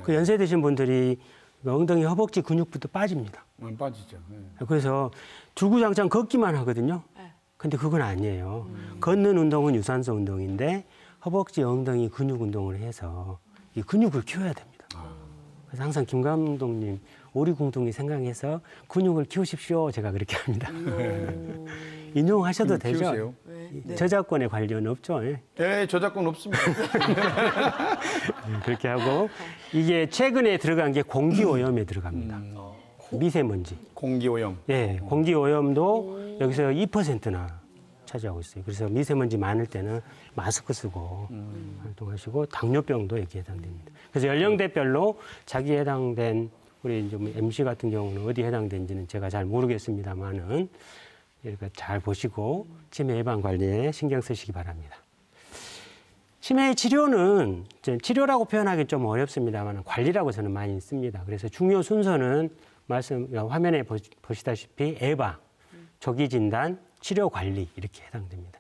그 연세 드신 분들이 엉덩이 허벅지 근육부터 빠집니다. 빠지죠. 그래서 줄구장창 걷기만 하거든요. 근데 그건 아니에요. 걷는 운동은 유산소 운동인데 허벅지, 엉덩이 근육 운동을 해서 이 근육을 키워야 됩니다. 그래서 항상 김 감독님 오리궁둥이 생각해서 근육을 키우십시오. 제가 그렇게 합니다. 인용하셔도 되죠? 키우세요. 네. 저작권에 관련 없죠? 예. 네, 저작권 없습니다. 그렇게 하고 이게 최근에 들어간 게 공기오염에 들어갑니다. 미세먼지. 공기오염. 예, 공기오염도 여기서 2%나 차지하고 있어요. 그래서 미세먼지 많을 때는 마스크 쓰고 활동하시고 당뇨병도 여기에 해당됩니다. 그래서 연령대별로 자기에 해당된 우리 좀 MC 같은 경우는 어디에 해당되는지는 제가 잘 모르겠습니다만은 이렇게 잘 보시고 치매 예방 관리에 신경 쓰시기 바랍니다. 치매 치료는 치료라고 표현하기 좀 어렵습니다만 관리라고 저는 많이 씁니다. 그래서 중요 순서는 화면에 보시다시피 예방, 조기 진단, 치료 관리 이렇게 해당됩니다.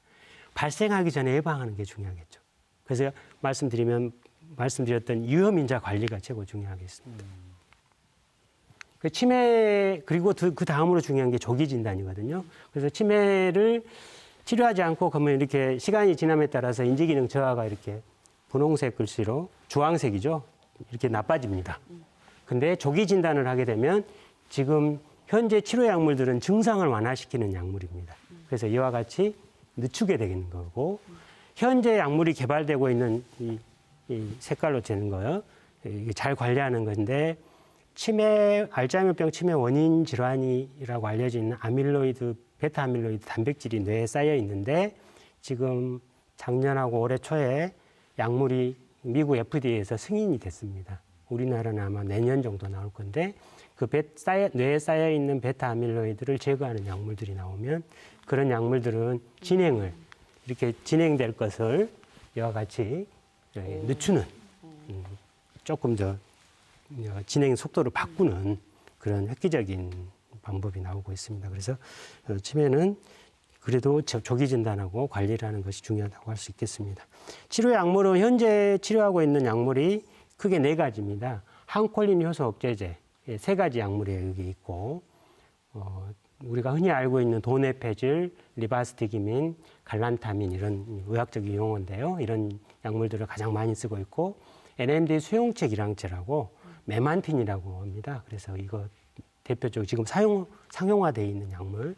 발생하기 전에 예방하는 게 중요하겠죠. 그래서 말씀드렸던 위험인자 관리가 최고 중요하겠습니다. 그 치매 그리고 그 다음으로 중요한 게 조기 진단이거든요. 그래서 치매를 치료하지 않고 그러면 이렇게 시간이 지남에 따라서 인지기능 저하가 이렇게 분홍색 글씨로 주황색이죠. 이렇게 나빠집니다. 근데 조기 진단을 하게 되면 지금 현재 치료 약물들은 증상을 완화시키는 약물입니다. 그래서 이와 같이 늦추게 되는 거고 현재 약물이 개발되고 있는 이 색깔로 재는 거요. 이게 잘 관리하는 건데 알츠하이머병 치매 원인 질환이라고 알려진 아밀로이드, 베타 아밀로이드 단백질이 뇌에 쌓여 있는데 지금 작년하고 올해 초에 약물이 미국 FDA에서 승인이 됐습니다. 우리나라는 아마 내년 정도 나올 건데 그 뇌에 쌓여 있는 베타 아밀로이드를 제거하는 약물들이 나오면 그런 약물들은 이렇게 진행될 것을 이와 같이 늦추는 조금 더 진행 속도를 바꾸는 그런 획기적인 방법이 나오고 있습니다. 그래서 치매는 그래도 조기 진단하고 관리를 하는 것이 중요하다고 할 수 있겠습니다. 치료 약물은 현재 치료하고 있는 약물이 크게 4가지입니다. 항콜린 효소 억제제 3가지 약물이 여기 있고 우리가 흔히 알고 있는 도네페질, 리바스티기민, 갈란타민 이런 의학적 용어인데요. 이런 약물들을 가장 많이 쓰고 있고 NMD 수용체 기량제라고 메만틴이라고 합니다. 그래서 이거 대표적으로 지금 상용화되어 있는 약물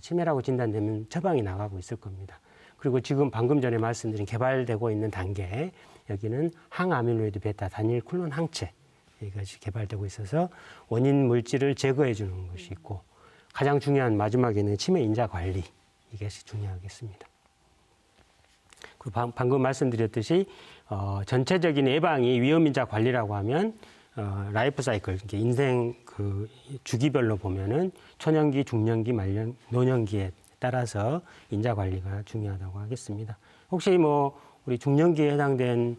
치매라고 진단되면 처방이 나가고 있을 겁니다. 그리고 지금 방금 전에 말씀드린 개발되고 있는 단계 여기는 항아밀로이드 베타 다닐쿨론 항체 이것이 개발되고 있어서 원인 물질을 제거해 주는 것이 있고 가장 중요한 마지막에는 치매 인자 관리 이것이 중요하겠습니다. 그리고 방금 말씀드렸듯이 전체적인 예방이 위험인자 관리라고 하면 라이프 사이클 인생 그 주기별로 보면은 초년기, 중년기, 말년, 노년기에 따라서 인자 관리가 중요하다고 하겠습니다. 혹시 뭐 우리 중년기에 해당된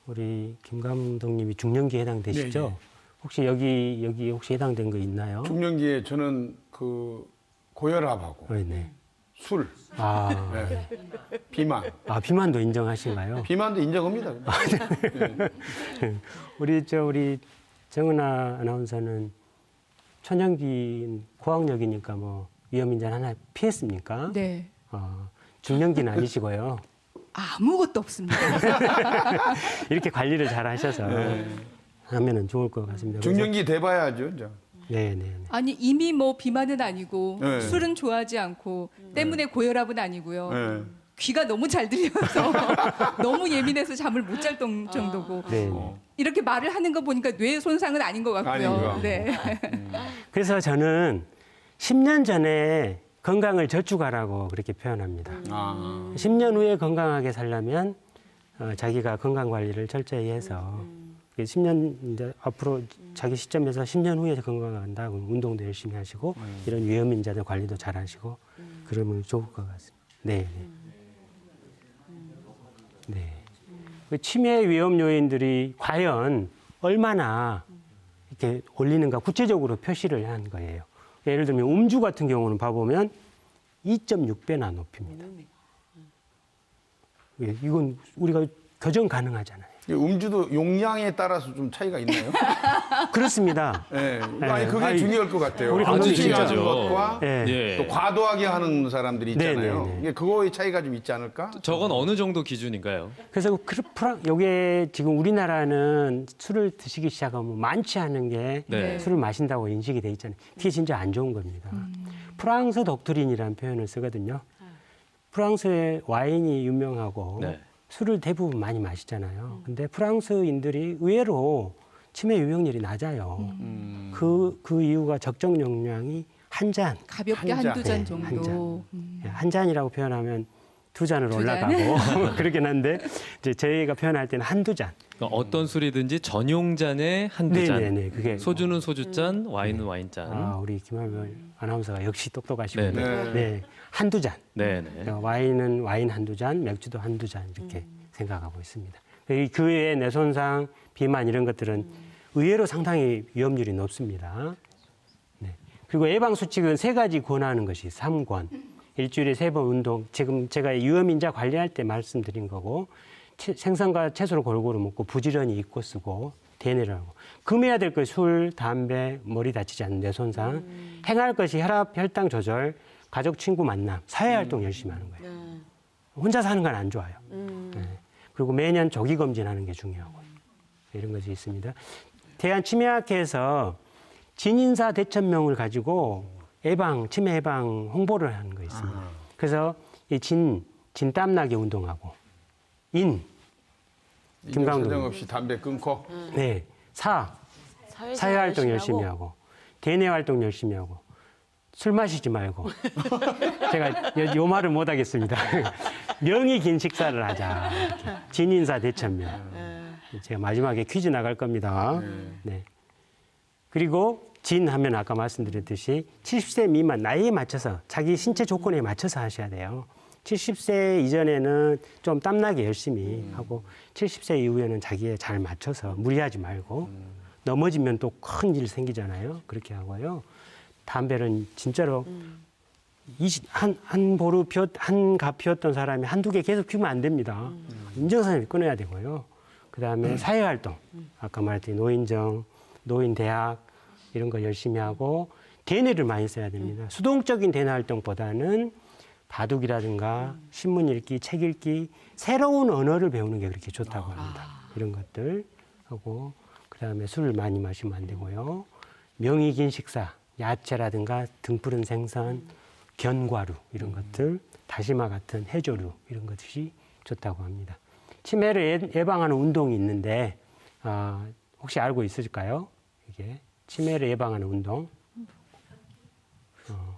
우리 김 감독님이 중년기에 해당되시죠? 네, 네. 혹시 여기 혹시 해당된 거 있나요? 중년기에 저는 그 고혈압하고 네. 술, 네. 비만. 비만도 인정하신가요? 비만도 인정합니다. 우리 정은아 아나운서는 초년기 고학력이니까 뭐 위험인자 하나 피했습니까? 네. 중년기는 아니시고요. 아무것도 없습니다. 이렇게 관리를 잘 하셔서 하면은 좋을 것 같습니다. 중년기 돼봐야죠. 이제. 네. 아니 이미 뭐 비만은 아니고 네. 술은 좋아하지 않고 때문에 고혈압은 아니고요. 네. 귀가 너무 잘 들려서 너무 예민해서 잠을 못 잘 정도고 네. 이렇게 말을 하는 거 보니까 뇌 손상은 아닌 것 같고요. 아닌 것 같고. 네. 그래서 저는 10년 전에 건강을 저축하라고 그렇게 표현합니다. 10년 후에 건강하게 살려면 자기가 건강 관리를 철저히 해서 10년 이제 앞으로 자기 시점에서 10년 후에 건강한다. 운동도 열심히 하시고 이런 위험인자들 관리도 잘 하시고 그러면 좋을 것 같습니다. 네. 그 치매 위험 요인들이 과연 얼마나 이렇게 올리는가 구체적으로 표시를 한 거예요. 예를 들면 음주 같은 경우는 봐보면 2.6배나 높입니다. 이건 우리가 교정 가능하잖아요. 음주도 용량에 따라서 좀 차이가 있나요? 그렇습니다. 네. 아니 그게 중요할 것 같아요. 우리 아주 음주하는 중요하죠. 것과 예. 또 과도하게 하는 사람들이 있잖아요. 네네네. 이게 그거의 차이가 좀 있지 않을까? 저건 어느 정도 기준인가요? 그래서 요게 지금 우리나라는 술을 드시기 시작하면 많지 않은 게 네. 술을 마신다고 인식이 돼 있잖아요. 그게 진짜 안 좋은 겁니다. 프랑스 독트린이라는 표현을 쓰거든요. 프랑스의 와인이 유명하고 네. 술을 대부분 많이 마시잖아요. 근데 프랑스인들이 의외로 치매 유병률이 낮아요. 그 이유가 적정 용량이 한 잔. 가볍게 한 잔. 한두 잔 네, 정도. 한 잔이라고 표현하면 두 잔으로 두 잔? 올라가고 그러긴 한데 이제 저희가 표현할 때는 한두 잔. 그러니까 어떤 술이든지 전용잔에 한두 잔. 네네네. 그게 소주는 소주잔, 와인은 와인잔. 우리 김한별 아나운서가 역시 똑똑하시고 네네. 네, 한두 잔. 네네. 와인은 와인 한두 잔, 맥주도 한두 잔 이렇게 생각하고 있습니다. 그 외에 뇌손상, 비만 이런 것들은 의외로 상당히 위험률이 높습니다. 네. 그리고 예방 수칙은 3가지 권하는 것이 3권. 일주일에 3번 운동. 지금 제가 유염인자 관리할 때 말씀드린 거고 생선과 채소를 골고루 먹고 부지런히 입고 쓰고 대뇌를 하고 금해야 될 것이 술, 담배, 머리 다치지 않는 뇌 손상. 행할 것이 혈압, 혈당 조절, 가족, 친구 만남, 사회활동 열심히 하는 거예요. 혼자 사는 건 안 좋아요. 네. 그리고 매년 조기 검진하는 게 중요하고 이런 것이 있습니다. 대한치매학회에서 진인사 대천명을 가지고 치매 예방 홍보를 하는 거 있습니다. 그래서 이 진땀나게 운동하고 김강도 사정없이 담배 끊고 네, 사회활동 열심히 하고 대뇌 활동 열심히 하고 술 마시지 말고 제가 요 말을 못 하겠습니다. 명이 긴 식사를 하자. 이렇게. 진인사 대천명. 제가 마지막에 퀴즈 나갈 겁니다. 네. 그리고 진 하면 아까 말씀드렸듯이 70세 미만 나이에 맞춰서 자기 신체 조건에 맞춰서 하셔야 돼요. 70세 이전에는 좀 땀나게 열심히 하고 70세 이후에는 자기에 잘 맞춰서 무리하지 말고 넘어지면 또 큰 일 생기잖아요. 그렇게 하고요. 담배는 진짜로 한 갑 피웠던 사람이 한두 개 계속 피우면 안 됩니다. 인정선생님이 끊어야 되고요. 그다음에 사회활동, 아까 말했듯이 노인정, 노인대학 이런 거 열심히 하고 대뇌를 많이 써야 됩니다. 수동적인 대뇌 활동보다는 바둑이라든가 신문 읽기, 책 읽기, 새로운 언어를 배우는 게 그렇게 좋다고 합니다. 이런 것들 하고 그다음에 술을 많이 마시면 안 되고요. 명이 긴 식사, 야채라든가 등푸른 생선, 견과류 이런 것들, 다시마 같은 해조류 이런 것이 좋다고 합니다. 치매를 예방하는 운동이 있는데 혹시 알고 있으실까요? 이게 치매를 예방하는 운동,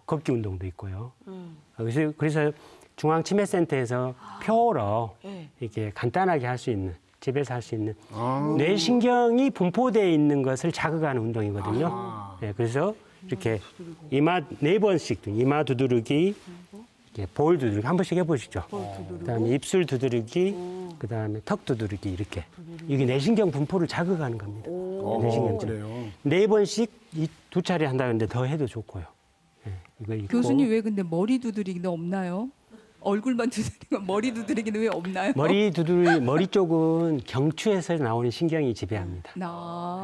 걷기 운동도 있고요. 그래서 중앙치매센터에서 표로 이렇게 간단하게 할 수 있는 집에서 할 수 있는 뇌신경이 분포되어 있는 것을 자극하는 운동이거든요. 네, 그래서 이렇게 이마 4번씩 이마 두드르기, 이렇게 볼 두드르기 한 번씩 해보시죠. 그다음에 입술 두드르기, 그다음에 턱 두드르기 이렇게 이게 뇌신경 분포를 자극하는 겁니다. 뇌신경 그래요. 4번씩 2차례 한다는데 더 해도 좋고요. 네, 이거 있고. 교수님 왜 근데 머리 두드리기는 없나요? 얼굴만 두드리고 머리 두드리기는 왜 없나요? 머리 쪽은 경추에서 나오는 신경이 지배합니다.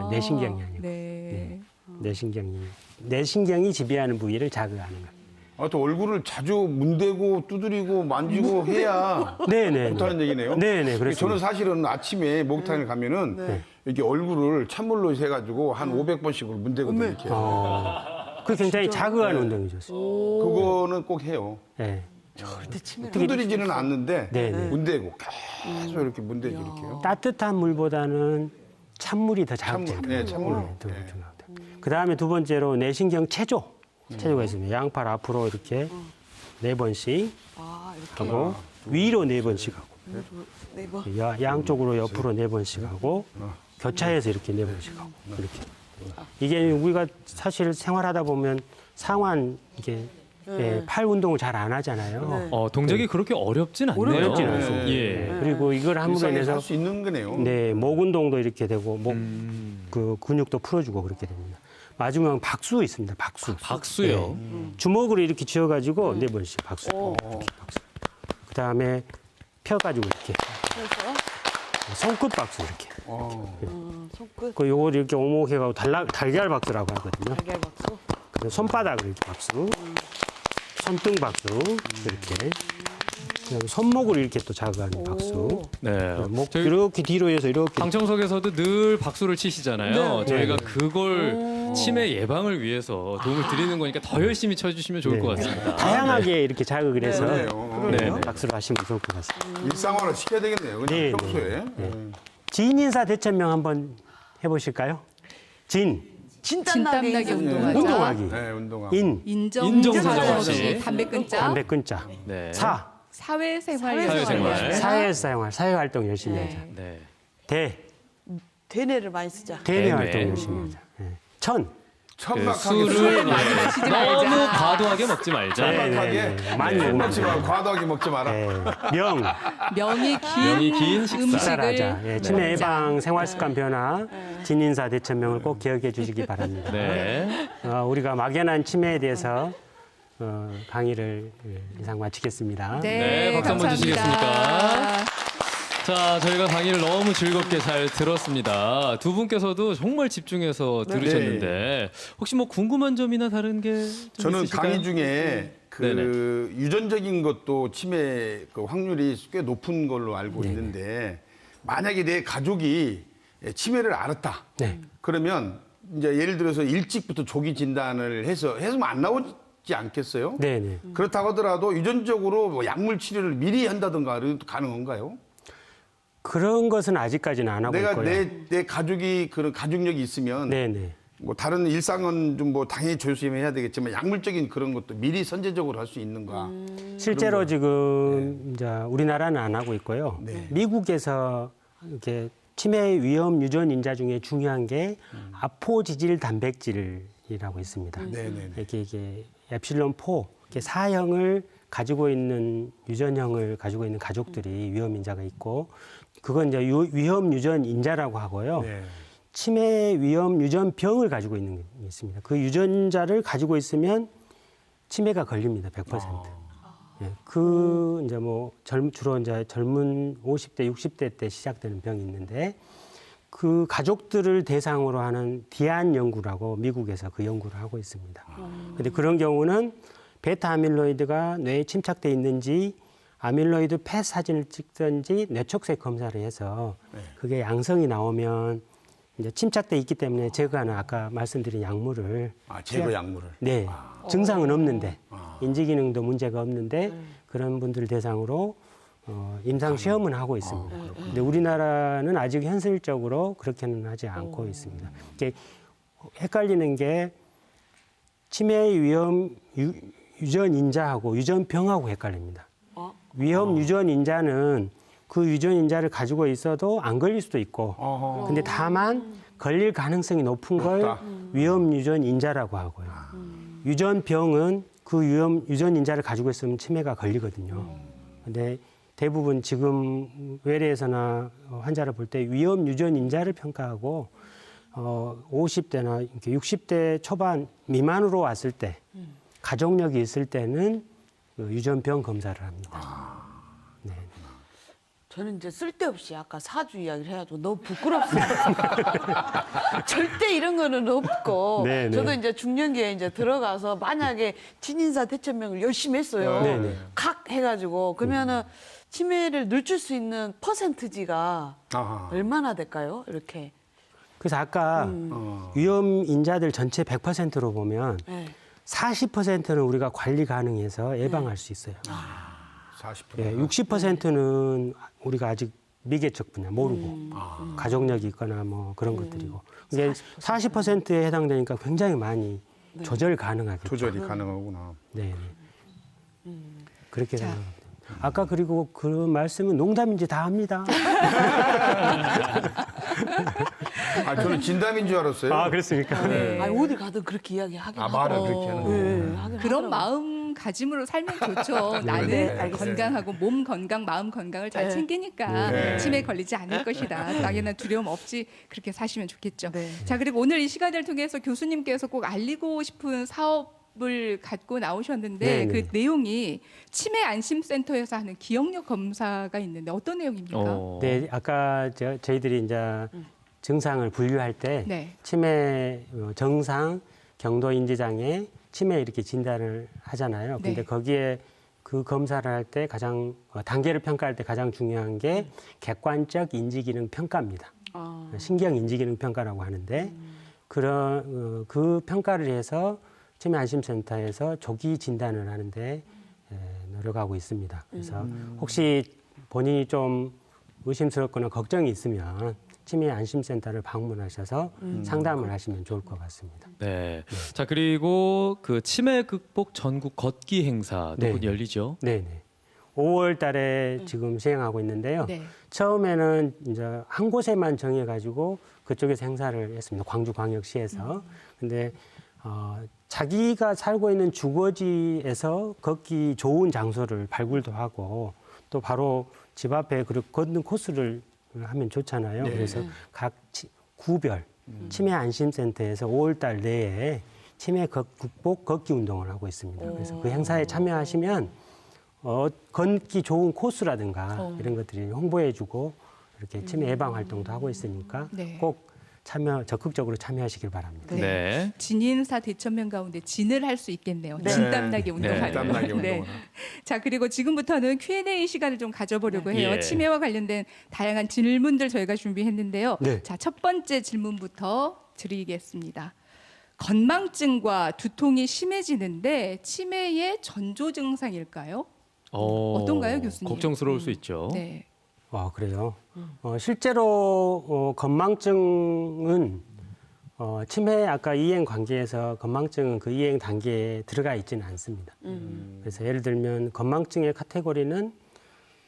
뇌신경이 아니고. 네. 뇌신경이 지배하는 부위를 자극하는 거예요. 또 얼굴을 자주 문대고 두드리고 만지고 해야 네네. 좋다는 얘기네요. 네네, 그렇습니다. 저는 사실은 아침에 목욕탕에 가면은 이렇게 얼굴을 찬물로 해가지고 한 500번씩을 문대거든요. 이렇게. 그 굉장히 자극하는 운동이죠. 그거는 꼭 해요. 네. 두드리지는 않는데 네네. 문대고 계속 이렇게 문대고 이렇게요. 따뜻한 물보다는 찬물이 더 찬물, 자극적이에요. 네, 찬물. 더 중요합니다. 그 다음에 두 번째로 뇌신경 체조가 있습니다. 양팔 앞으로 이렇게 4번씩 하고 위로 4번씩 하고 양쪽으로 옆으로 4번씩 하고 교차해서 이렇게 4번씩 하고 이렇게. 이게 우리가 사실 생활하다 보면 상완 이게 팔 운동을 잘 안 하잖아요. 동작이 그렇게 어렵진 않네요. 어렵진 않습니다. 예. 그리고 이걸 함으로 일상에서 인해서 할 수 있는 거네요. 네, 목 운동도 이렇게 되고 목 그 근육도 풀어주고 그렇게 됩니다. 마지막은 박수 있습니다. 박수요. 주먹으로 이렇게 쥐어가지고 4번씩 박수. 이렇게 박수. 그 다음에 펴가지고 이렇게. 손끝 박수 이렇게. 손끝 그 요걸 이렇게 오목해가지고 달걀 박수라고 하거든요. 달걀 박수. 그다음에 손바닥을 이렇게 박수. 손등 박수 이렇게. 그다음에 손목을 이렇게 또 자극하는 박수. 네. 목 저희 이렇게 뒤로 해서 이렇게. 방청석에서도 늘 박수를 치시잖아요. 네. 저희가 네. 그걸 치매 예방을 위해서 도움을 드리는 거니까 더 열심히 쳐주시면 좋을 것 같습니다. 다양하게 이렇게 자극을 해서 그러네요. 네. 박수를 하시면 좋을 것 같습니다. 일상화를 시켜야 되겠네요. 그냥 네, 평소에. 진인사 대천명 한번 해보실까요? 진땀나게 운동하자. 운동하기. 네, 운동하고. 인정사정 없이. 담배 끊자. 담배 끊자. 네. 사회생활. 사회생활. 사회활동 열심히 네. 하자. 네. 대뇌를 많이 쓰자. 대뇌 대뇌. 활동 열심히 하자. 네. 천, 천박하게 술을 마시지 말자. 너무 과도하게 먹지 말자. 천박하게 많이 술 먹는 먹지 마, 과도하게 먹지 마라. 네, 명 명이 명이 긴 긴 식사. 음식을 식사하자. 예, 치매 먹자. 예방, 생활 습관 변화, 진인사 대천명을 꼭 기억해 주시기 바랍니다. 네. 우리가 막연한 치매에 대해서 강의를 이상 마치겠습니다. 네, 박수 한번 감사합니다. 주시겠습니까? 자, 저희가 강의를 너무 즐겁게 잘 들었습니다. 두 분께서도 정말 집중해서 들으셨는데 혹시 뭐 궁금한 점이나 다른 게 좀 저는 있으실까요? 강의 중에 그 네네. 유전적인 것도 치매 그 확률이 꽤 높은 걸로 알고 있는데 만약에 내 가족이 치매를 앓았다. 네. 그러면 이제 예를 들어서 일찍부터 조기 진단을 해서 안 나오지 않겠어요? 네, 네. 그렇다고 하더라도 유전적으로 뭐 약물 치료를 미리 한다든가 이것도 가능한가요? 그런 것은 아직까지는 안 하고 내가 있고요. 내 가족이 그런 가족력이 있으면 네, 네. 뭐 다른 일상은 좀 뭐 당연히 조심해야 되겠지만 약물적인 그런 것도 미리 선제적으로 할 수 있는가? 실제로 지금 이제 우리나라는 안 하고 있고요. 네. 미국에서 이렇게 치매 위험 유전 인자 중에 중요한 게 아포지질 단백질이라고 있습니다. 네네. 이게 엡실론 4, 이렇게 사형을 가지고 있는 유전형을 가지고 있는 가족들이 위험 인자가 있고 그건 이제 위험 유전 인자라고 하고요. 네. 치매 위험 유전병을 가지고 있는 게 있습니다. 그 유전자를 가지고 있으면 치매가 걸립니다. 100%. 예, 그 이제 뭐 주로 이제 젊은 50대, 60대 때 시작되는 병이 있는데 그 가족들을 대상으로 하는 디안 연구라고 미국에서 그 연구를 하고 있습니다. 근데 그런 경우는 베타 아밀로이드가 뇌에 침착돼 있는지 아밀로이드 펫 사진을 찍든지 뇌촉색 검사를 해서 그게 양성이 나오면 이제 침착돼 있기 때문에 제거하는 아까 말씀드린 약물을 제거 약물을. 네, 증상은 없는데 인지 기능도 문제가 없는데 그런 분들 대상으로 임상 시험은 하고 있습니다. 근데 우리나라는 아직 현실적으로 그렇게는 하지 않고 있습니다. 이게 헷갈리는 게 치매 위험 유전 인자하고 유전병하고 헷갈립니다. 위험 유전 인자는 그 유전 인자를 가지고 있어도 안 걸릴 수도 있고, 근데 다만 걸릴 가능성이 높은 걸 위험 유전 인자라고 하고요. 유전병은 그 위험 유전 인자를 가지고 있으면 치매가 걸리거든요. 근데 대부분 지금 외래에서나 환자를 볼 때 위험 유전 인자를 평가하고 50대나 60대 초반 미만으로 왔을 때 가족력이 있을 때는 그 유전병 검사를 합니다. 네. 저는 이제 쓸데없이 아까 사주 이야기를 해가지고 너무 부끄럽습니다. 절대 이런 거는 없고 네, 네. 저도 이제 중년기에 이제 들어가서 만약에 진인사 대천명을 열심히 했어요. 네, 네. 각 해가지고 그러면은 치매를 늦출 수 있는 퍼센트지가 아하. 얼마나 될까요? 이렇게. 그래서 아까 위험 인자들 전체 100%로 보면 네. 40%는 우리가 관리 가능해서 예방할 수 있어요. 40%. 예, 60%는 우리가 아직 미개척 분야 모르고 가족력이 있거나 뭐 그런 것들이고 이게 40%에 해당되니까 굉장히 많이 조절 가능하겠죠. 조절이 가능하구나. 네. 그렇게 생각합니다. 아까 그리고 그 말씀은 농담인지 다 합니다. 저는 진담인 줄 알았어요. 그렇습니까? 아니, 어디 가든 그렇게 이야기하긴 말을 하더라고요. 그렇게 하는 거예요. 네, 하긴 그런 하더라고요. 마음가짐으로 살면 좋죠. 나는 네, 알겠어요. 건강하고 몸 건강, 마음 건강을 잘 네. 챙기니까 네. 치매에 걸리지 않을 것이다. 막연한 두려움 없이 그렇게 사시면 좋겠죠. 네. 자, 그리고 오늘 이 시간을 통해서 교수님께서 꼭 알리고 싶은 사업을 갖고 나오셨는데 네, 네. 그 내용이 치매 안심센터에서 하는 기억력 검사가 있는데 어떤 내용입니까? 네, 아까 저희들이 이제 증상을 분류할 때 네. 치매 정상, 경도 인지 장애, 치매 이렇게 진단을 하잖아요. 근데 네. 거기에 그 검사를 할 때 가장 단계를 평가할 때 가장 중요한 게 객관적 인지 기능 평가입니다. 신경 인지 기능 평가라고 하는데 그런 그 평가를 해서 치매 안심센터에서 조기 진단을 하는데 노력하고 있습니다. 그래서 혹시 본인이 좀 의심스럽거나 걱정이 있으면 치매 안심센터를 방문하셔서 상담을 하시면 좋을 것 같습니다. 네. 자, 그리고 그 치매 극복 전국 걷기 행사도 네. 곧 열리죠. 네네. 5월 달에 지금 시행하고 있는데요. 네. 처음에는 이제 한 곳에만 정해가지고 그쪽에서 행사를 했습니다. 광주광역시에서. 근데 자기가 살고 있는 주거지에서 걷기 좋은 장소를 발굴도 하고 또 바로 집 앞에 그 걷는 코스를 하면 좋잖아요. 그래서 각 구별 치매 안심센터에서 5월달 내에 치매 극복 걷기 운동을 하고 있습니다. 그래서 그 행사에 참여하시면 걷기 좋은 코스라든가 이런 것들이 홍보해주고 이렇게 치매 예방 활동도 하고 있으니까 네. 꼭 적극적으로 참여하시길 바랍니다. 네. 진인사 대천명 가운데 진을 할 수 있겠네요. 진땀나게 운동하는. 땀나게 운동을. 네. 자, 그리고 지금부터는 Q&A 시간을 좀 가져보려고 해요. 예. 치매와 관련된 다양한 질문들 저희가 준비했는데요. 네. 자, 첫 번째 질문부터 드리겠습니다. 건망증과 두통이 심해지는데 치매의 전조 증상일까요? 어떤가요, 교수님? 걱정스러울 수 있죠. 네. 그래요. 실제로 건망증은 치매 아까 이행 관계에서 건망증은 그 이행 단계에 들어가 있지는 않습니다. 그래서 예를 들면 건망증의 카테고리는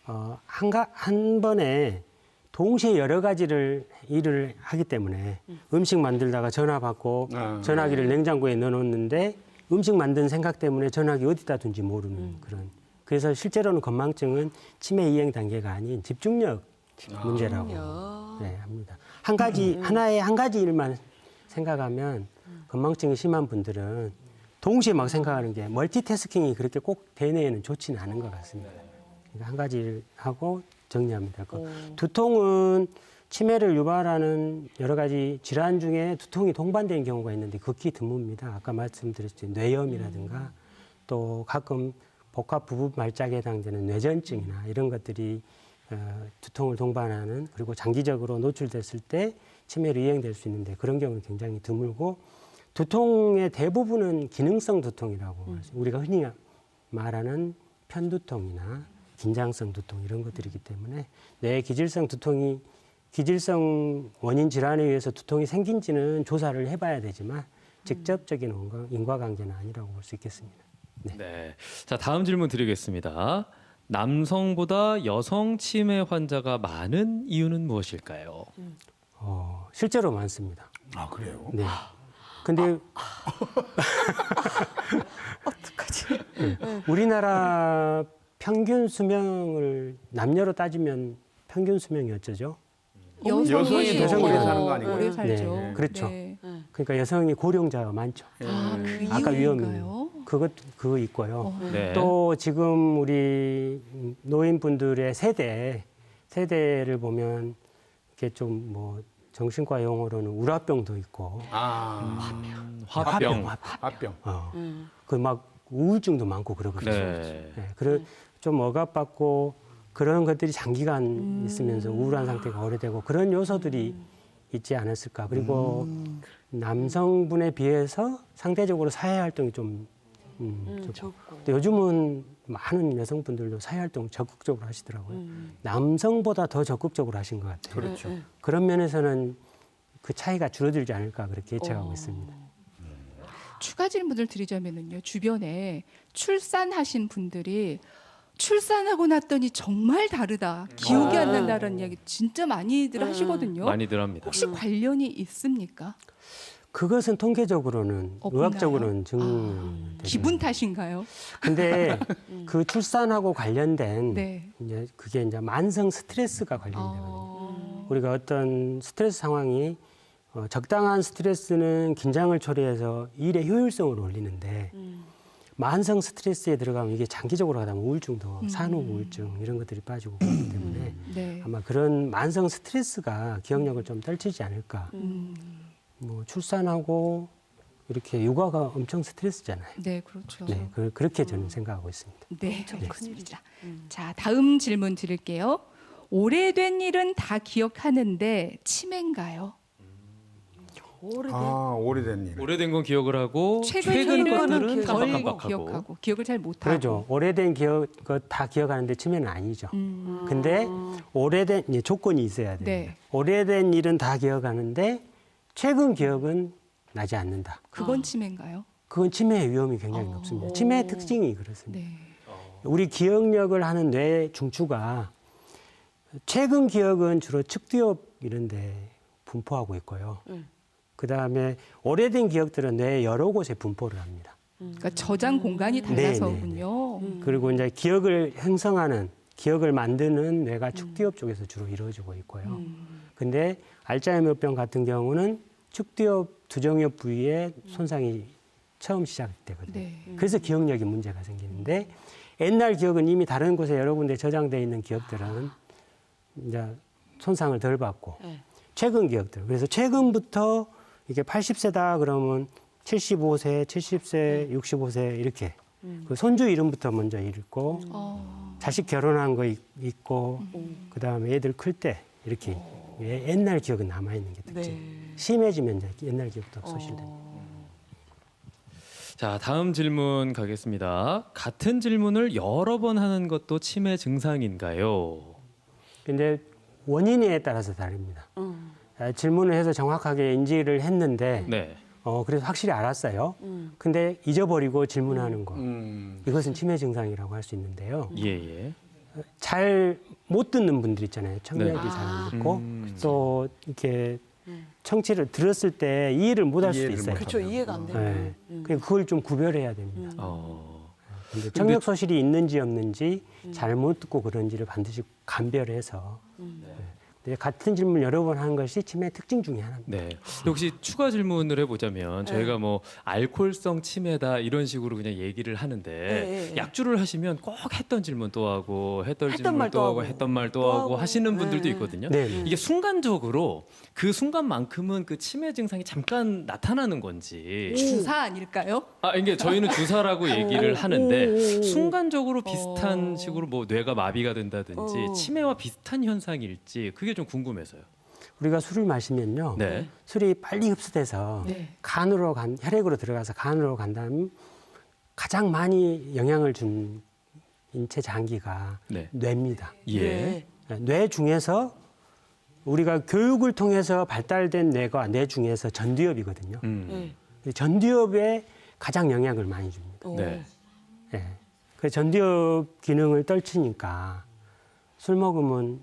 한 번에 동시에 여러 가지를 일을 하기 때문에 음식 만들다가 전화 받고 전화기를 냉장고에 넣어놓는데 음식 만든 생각 때문에 전화기 어디다 둔지 모르는 그런. 그래서 실제로는 건망증은 치매 이행 단계가 아닌 집중력 문제라고 합니다. 하나의 한 가지 일만 생각하면 건망증이 심한 분들은 동시에 막 생각하는 게 멀티태스킹이 그렇게 꼭 대뇌에는 좋지는 않은 것 같습니다. 그러니까 한 가지 일 하고 정리하면 될 것. 두통은 치매를 유발하는 여러 가지 질환 중에 두통이 동반된 경우가 있는데 극히 드뭅니다. 아까 말씀드렸듯이 뇌염이라든가 또 가끔 복합 부분 말짝에 해당되는 뇌전증이나 이런 것들이 두통을 동반하는 그리고 장기적으로 노출됐을 때 치매로 이행될 수 있는데 그런 경우는 굉장히 드물고 두통의 대부분은 기능성 두통이라고 우리가 흔히 말하는 편두통이나 긴장성 두통 이런 것들이기 때문에 뇌 기질성 두통이 기질성 원인 질환에 의해서 두통이 생긴지는 조사를 해봐야 되지만 직접적인 인과관계는 아니라고 볼 수 있겠습니다. 네. 자, 다음 질문 드리겠습니다. 남성보다 여성 치매 환자가 많은 이유는 무엇일까요? 실제로 많습니다. 아, 그래요? 네. 근데 어떡하지? 우리나라 평균 수명을 남녀로 따지면 평균 수명이 어쩌죠? 여성이 더 오래 사는 거 아닌가요? 오래 살죠. 네, 그렇죠. 네. 그러니까 여성이 고령자가 많죠. 아, 그 아까 이유인가요? 그거 있고요. 네. 또 지금 우리 노인분들의 세대를 보면 이렇게 좀 뭐 정신과 용어로는 우라병도 있고, 화병. 화병. 그 막 우울증도 많고 그러거든요. 네. 네, 그래 좀 억압받고 그런 것들이 장기간 있으면서 우울한 상태가 오래되고 그런 요소들이 있지 않았을까. 그리고 남성분에 비해서 상대적으로 사회 활동이 좀 또 요즘은 많은 여성분들도 사회 활동 적극적으로 하시더라고요. 남성보다 더 적극적으로 하신 것 같아요. 그렇죠. 그런 면에서는 그 차이가 줄어들지 않을까 그렇게 예측하고 있습니다. 추가 질문을 드리자면요. 주변에 출산하신 분들이 출산하고 났더니 정말 다르다. 기억이 안 난다는 이야기 진짜 많이들 하시거든요. 많이들 합니다. 혹시 관련이 있습니까? 그것은 통계적으로는 없나요? 의학적으로는 증명되죠. 기분 탓인가요? 근데 그 출산하고 관련된 네. 이제 그게 이제 만성 스트레스가 관련되거든요. 우리가 어떤 스트레스 상황이 적당한 스트레스는 긴장을 초래해서 일의 효율성을 올리는데 만성 스트레스에 들어가면 이게 장기적으로 가다 보면 우울증도 산후 우울증 이런 것들이 빠지고 그렇기 때문에 네. 아마 그런 만성 스트레스가 기억력을 좀 떨치지 않을까. 뭐 출산하고 이렇게 육아가 엄청 스트레스잖아요. 네, 그렇죠. 네, 그렇게 저는 생각하고 있습니다. 네, 알겠습니다. 자, 다음 질문 드릴게요. 오래된 일은 다 기억하는데 치매인가요? 오래된 일. 오래된 건 기억을 하고 최근 최근 일은 것들은 덜 깜빡깜빡하고. 기억하고 기억을 잘 못하고. 그렇죠. 오래된 기억 다 기억하는데 치매는 아니죠. 근데 오래된 이제 조건이 있어야 돼요. 네. 오래된 일은 다 기억하는데 최근 기억은 나지 않는다. 그건 치매인가요? 그건 치매의 위험이 굉장히 높습니다. 치매의 특징이 그렇습니다. 네. 우리 기억력을 하는 뇌 중추가 최근 기억은 주로 측두엽 이런 데 분포하고 있고요. 그다음에 오래된 기억들은 뇌 여러 곳에 분포를 합니다. 그러니까 저장 공간이 달라서군요. 그리고 이제 기억을 형성하는, 기억을 만드는 뇌가 축두엽 쪽에서 주로 이루어지고 있고요. 근데 알츠하이머병 같은 경우는 축두엽, 두정엽 부위에 손상이 처음 시작되거든요. 네. 그래서 기억력이 문제가 생기는데 옛날 기억은 이미 다른 곳에 여러 군데 저장되어 있는 기억들은 이제 손상을 덜 받고 네. 최근 기억들. 그래서 최근부터 이게 80세다 그러면 75세, 70세, 65세 이렇게 그 손주 이름부터 먼저 읽고 자식 결혼한 거 있고 그다음에 애들 클 때 이렇게 옛날 기억은 남아 있는 게 특징. 네. 심해지면 이제 옛날 기억도 소실됩니다. 자, 다음 질문 가겠습니다. 같은 질문을 여러 번 하는 것도 치매 증상인가요? 근데 원인에 따라서 다릅니다. 질문을 해서 정확하게 인지를 했는데 네. 그래서 확실히 알았어요. 근데 잊어버리고 질문하는 거. 이것은 치매 증상이라고 할 수 있는데요. 예, 예. 잘 못 듣는 분들 있잖아요. 청력이 네. 잘 안 듣고 또 이렇게 청취를 들었을 때 이해를 못 할 수도 이해를 있어요. 못 그렇죠. 이해가 안 돼요. 네. 그걸 좀 구별해야 됩니다. 근데 청력 소실이 있는지 없는지 잘못 듣고 그런지를 반드시 감별해서 네. 같은 질문 여러 번 하는 것이 치매의 특징 중에 하나입니다. 네. 혹시 추가 질문을 해보자면 저희가 뭐 알코올성 치매다 이런 식으로 그냥 얘기를 하는데 네. 약주를 하시면 꼭 했던 질문 또 하고 했던 질문 말 또 또 하고 하고, 했던 말 또 또 하고 하고. 하시는 분들도 네. 있거든요. 네. 이게 순간적으로 그 순간만큼은 그 치매 증상이 잠깐 나타나는 건지 주사 아닐까요? 이게 저희는 주사라고 얘기를 하는데 순간적으로 비슷한 식으로 뭐 뇌가 마비가 된다든지 치매와 비슷한 현상일지 그게 좀 궁금해서요. 우리가 술을 마시면요. 네. 술이 빨리 흡수돼서 네. 혈액으로 들어가서 간으로 간다면 가장 많이 영향을 준 인체 장기가 네. 뇌입니다. 예. 뇌 중에서 우리가 교육을 통해서 발달된 뇌가 뇌 중에서 전두엽이거든요. 전두엽에 가장 영향을 많이 줍니다. 네. 예. 그 전두엽 기능을 떨치니까 술 먹으면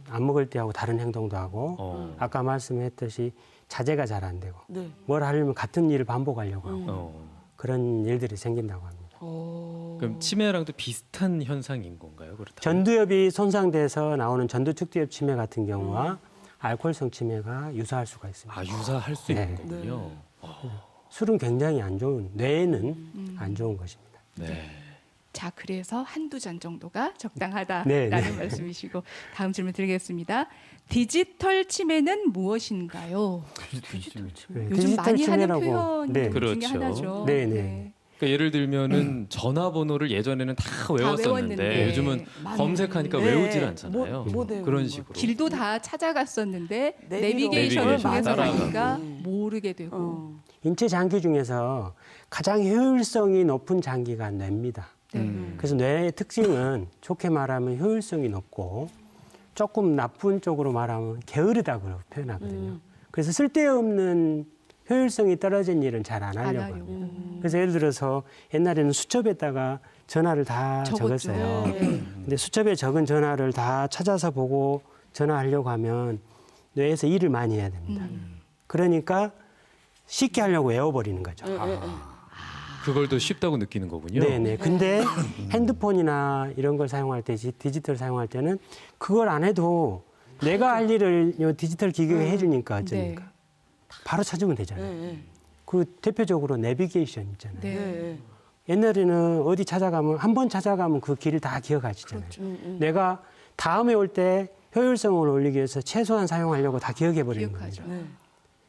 안 먹을 때 하고 다른 행동도 하고 아까 말씀했듯이 자제가 잘 안 되고 네. 뭘 하려면 같은 일을 반복하려고 하고 그런 일들이 생긴다고 합니다. 그럼 치매랑도 비슷한 현상인 건가요? 그렇다면? 전두엽이 손상돼서 나오는 전두축두엽 치매 같은 경우와 알코올성 치매가 유사할 수가 있습니다. 유사할 수 있는 네. 거군요. 술은 굉장히 안 좋은, 뇌에는 안 좋은 것입니다. 네. 자, 그래서 한두 잔 정도가 적당하다라는 네, 네. 말씀이시고 다음 질문 드리겠습니다. 디지털 치매는 무엇인가요? 네, 요즘 많이 하는 치매라고. 표현 네. 중에 그렇죠. 하나죠. 네, 네. 그러니까 예를 들면은 전화번호를 예전에는 다 외웠었는데 외웠는데 요즘은 많이 검색하니까 네. 외우질 않잖아요. 못 외우는 그런 것 식으로. 길도 다 찾아갔었는데 내비로. 내비게이션을 내비게이션 통해서 따라가고. 가니까 모르게 되고. 인체 장기 중에서 가장 효율성이 높은 장기가 뇌입니다. 그래서 뇌의 특징은 좋게 말하면 효율성이 높고 조금 나쁜 쪽으로 말하면 게으르다고 표현하거든요. 그래서 쓸데없는 효율성이 떨어진 일은 잘 안 하려고 하려고. 합니다. 그래서 예를 들어서 옛날에는 수첩에다가 전화를 다 적었죠. 적었어요. 네. 근데 수첩에 적은 전화를 다 찾아서 보고 전화하려고 하면 뇌에서 일을 많이 해야 됩니다. 그러니까 쉽게 하려고 외워버리는 거죠. 그걸 더 쉽다고 느끼는 거군요. 네네. 근데 핸드폰이나 이런 걸 사용할 때, 디지털 사용할 때는 그걸 안 해도 내가 할 일을 요 디지털 기계가 해주니까 어쩌니까. 네. 바로 찾으면 되잖아요. 그 대표적으로 내비게이션 있잖아요. 네. 옛날에는 어디 찾아가면 한 번 찾아가면 그 길을 다 기억하시잖아요. 내가 다음에 올 때 효율성을 올리기 위해서 최소한 사용하려고 다 기억해 버리는 기억하죠. 거죠.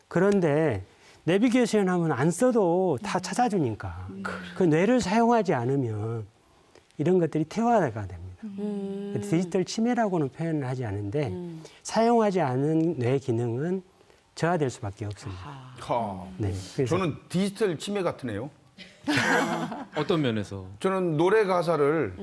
그런데 내비게이션 하면 안 써도 다 찾아주니까 그 뇌를 사용하지 않으면 이런 것들이 퇴화가 됩니다. 디지털 치매라고는 표현을 하지 않은데 사용하지 않은 뇌 기능은 저하될 수밖에 없습니다. 네. 그래서 저는 디지털 치매 같으네요. 어떤 면에서? 저는 노래 가사를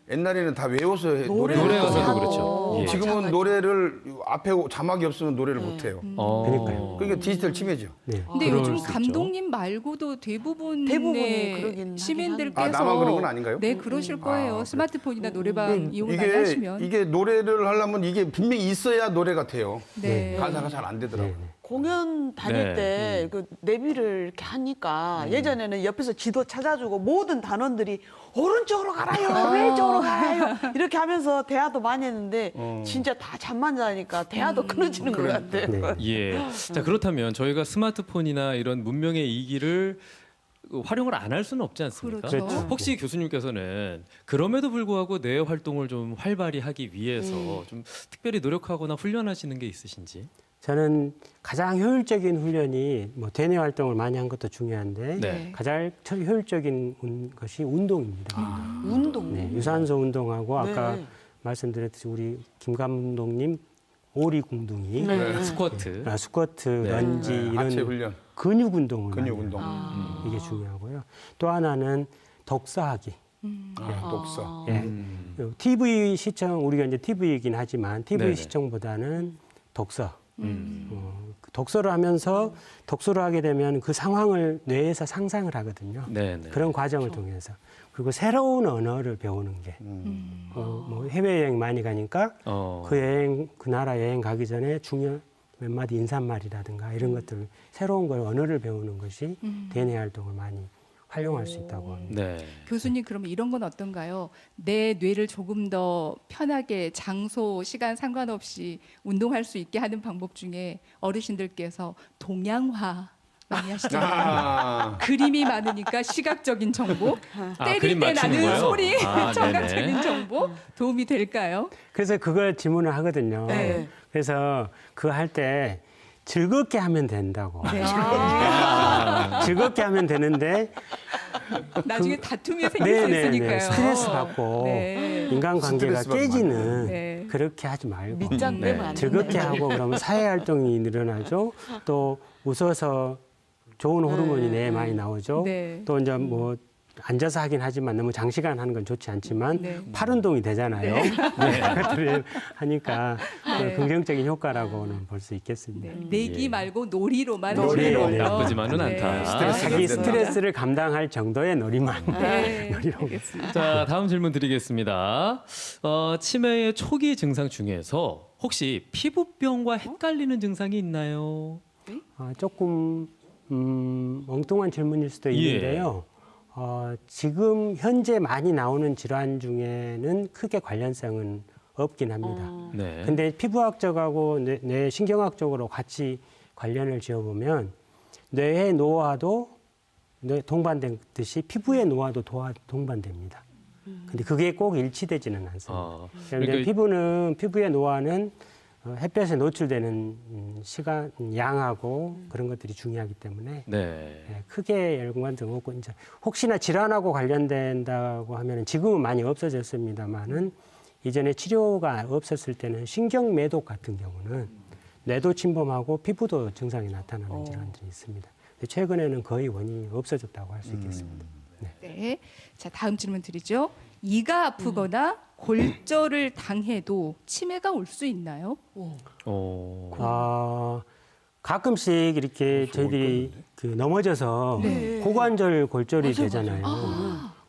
옛날에는 다 외워서 노래 가사도 그렇죠. 예. 지금은 노래를 앞에 자막이 없으면 노래를 못 해요. 그러니까요. 그러니까 디지털 치매죠. 네. 근데 그럴 요즘 수 있죠. 감독님 말고도 대부분이 대부분의 그러긴 하긴 시민들께서 하는데. 나만 그런 건 아닌가요? 네, 그러실 거예요. 스마트폰이나 노래방 이용을 많이 이게 하시면. 이게 노래를 하려면 이게 분명히 있어야 노래 같아요. 네. 가사가 잘 안 되더라고요. 공연 다닐 네. 때 그 내비를 이렇게 하니까 예전에는 옆에서 지도 찾아주고 모든 단원들이 오른쪽으로 가라요, 왼쪽으로 가요 이렇게 하면서 대화도 많이 했는데 진짜 다 잠만 자니까 대화도 끊어지는 것 같아요. 네. 예. 자, 그렇다면 저희가 스마트폰이나 이런 문명의 이기를 활용을 안 할 수는 없지 않습니까? 그렇죠. 혹시 교수님께서는 그럼에도 불구하고 뇌 활동을 좀 활발히 하기 위해서 좀 특별히 노력하거나 훈련하시는 게 있으신지? 저는 가장 효율적인 훈련이 뭐 대뇌 활동을 많이 한 것도 중요한데 네. 가장 효율적인 것이 운동입니다. 운동. 네, 유산소 운동하고 아까 네. 말씀드렸듯이 우리 김 감독님 오리궁둥이, 네. 스쿼트. 스쿼트, 네. 런지 네, 하체 이런 훈련, 근육 운동을 근육 많이 운동. 해요. 이게 중요하고요. 또 하나는 독서하기. 독서. 예. TV 시청 우리가 이제 TV이긴 하지만 TV 네네. 시청보다는 독서. 독서를 하면서 독서를 하게 되면 그 상황을 뇌에서 상상을 하거든요. 네네. 그런 과정을 통해서 그리고 새로운 언어를 배우는 게 뭐 해외여행 많이 가니까 그 여행 그 나라 여행 가기 전에 중요 몇 마디 인사말이라든가 이런 것들 새로운 걸 언어를 배우는 것이 대뇌 활동을 많이 활용할 수 있다고 합니다. 네. 교수님 그러면 이런 건 어떤가요? 내 뇌를 조금 더 편하게 장소, 시간 상관없이 운동할 수 있게 하는 방법 중에 어르신들께서 동양화 많이 하시잖아요. 아, 그림이 많으니까 시각적인 정보, 때릴 그림 때 맞추는 나는 거요? 소리, 아, 청각적인 네네. 정보 도움이 될까요? 그래서 그걸 질문을 하거든요. 네. 그래서 그거 할 때 즐겁게 하면 된다고. 네. 즐겁게 하면 되는데 나중에 다툼이 생길 수 있으니까요. 스트레스 받고 네. 인간관계가 스트레스 받으면 깨지는 네. 그렇게 하지 말고 밑장 빼면 안 즐겁게 된다. 하고 그러면 사회 활동이 늘어나죠. 또 웃어서 좋은 호르몬이 뇌에 많이 나오죠. 네. 또 이제 뭐 앉아서 하긴 하지만 너무 장시간 하는 건 좋지 않지만 네. 팔 운동이 되잖아요. 그것들을 하니까 네. 긍정적인 효과라고는 볼 수 있겠습니다. 네. 내기 예. 말고 놀이로만 놀이로. 하시는 거죠. 나쁘지만은 않다. 스트레스 자기 안 된다. 스트레스를 감당할 정도의 놀이만. 네. 놀이로. 알겠습니다. 자, 다음 질문 드리겠습니다. 치매의 초기 증상 중에서 혹시 피부병과 헷갈리는 증상이 있나요? 조금 엉뚱한 질문일 수도 예. 있는데요. 지금 현재 많이 나오는 질환 중에는 크게 관련성은 없긴 합니다. 네. 근데 피부학적하고 뇌 신경학적으로 같이 관련을 지어보면 뇌의 노화도 동반되듯이 피부의 노화도 동반됩니다. 근데 그게 꼭 일치되지는 않습니다. 그러니까 피부의 노화는 햇볕에 노출되는 시간 양하고 그런 것들이 중요하기 때문에 네. 크게 연관성 없고 이제 혹시나 질환하고 관련된다고 하면 지금은 많이 없어졌습니다만은 이전에 치료가 없었을 때는 신경 매독 같은 경우는 뇌도 침범하고 피부도 증상이 나타나는 질환들이 있습니다. 근데 최근에는 거의 원인이 없어졌다고 할 수 있겠습니다. 네. 자, 다음 질문 드리죠. 이가 아프거나 골절을 당해도 치매가 올 수 있나요? 가끔씩 이렇게 저희들이 넘어져서 고관절 골절이 되잖아요.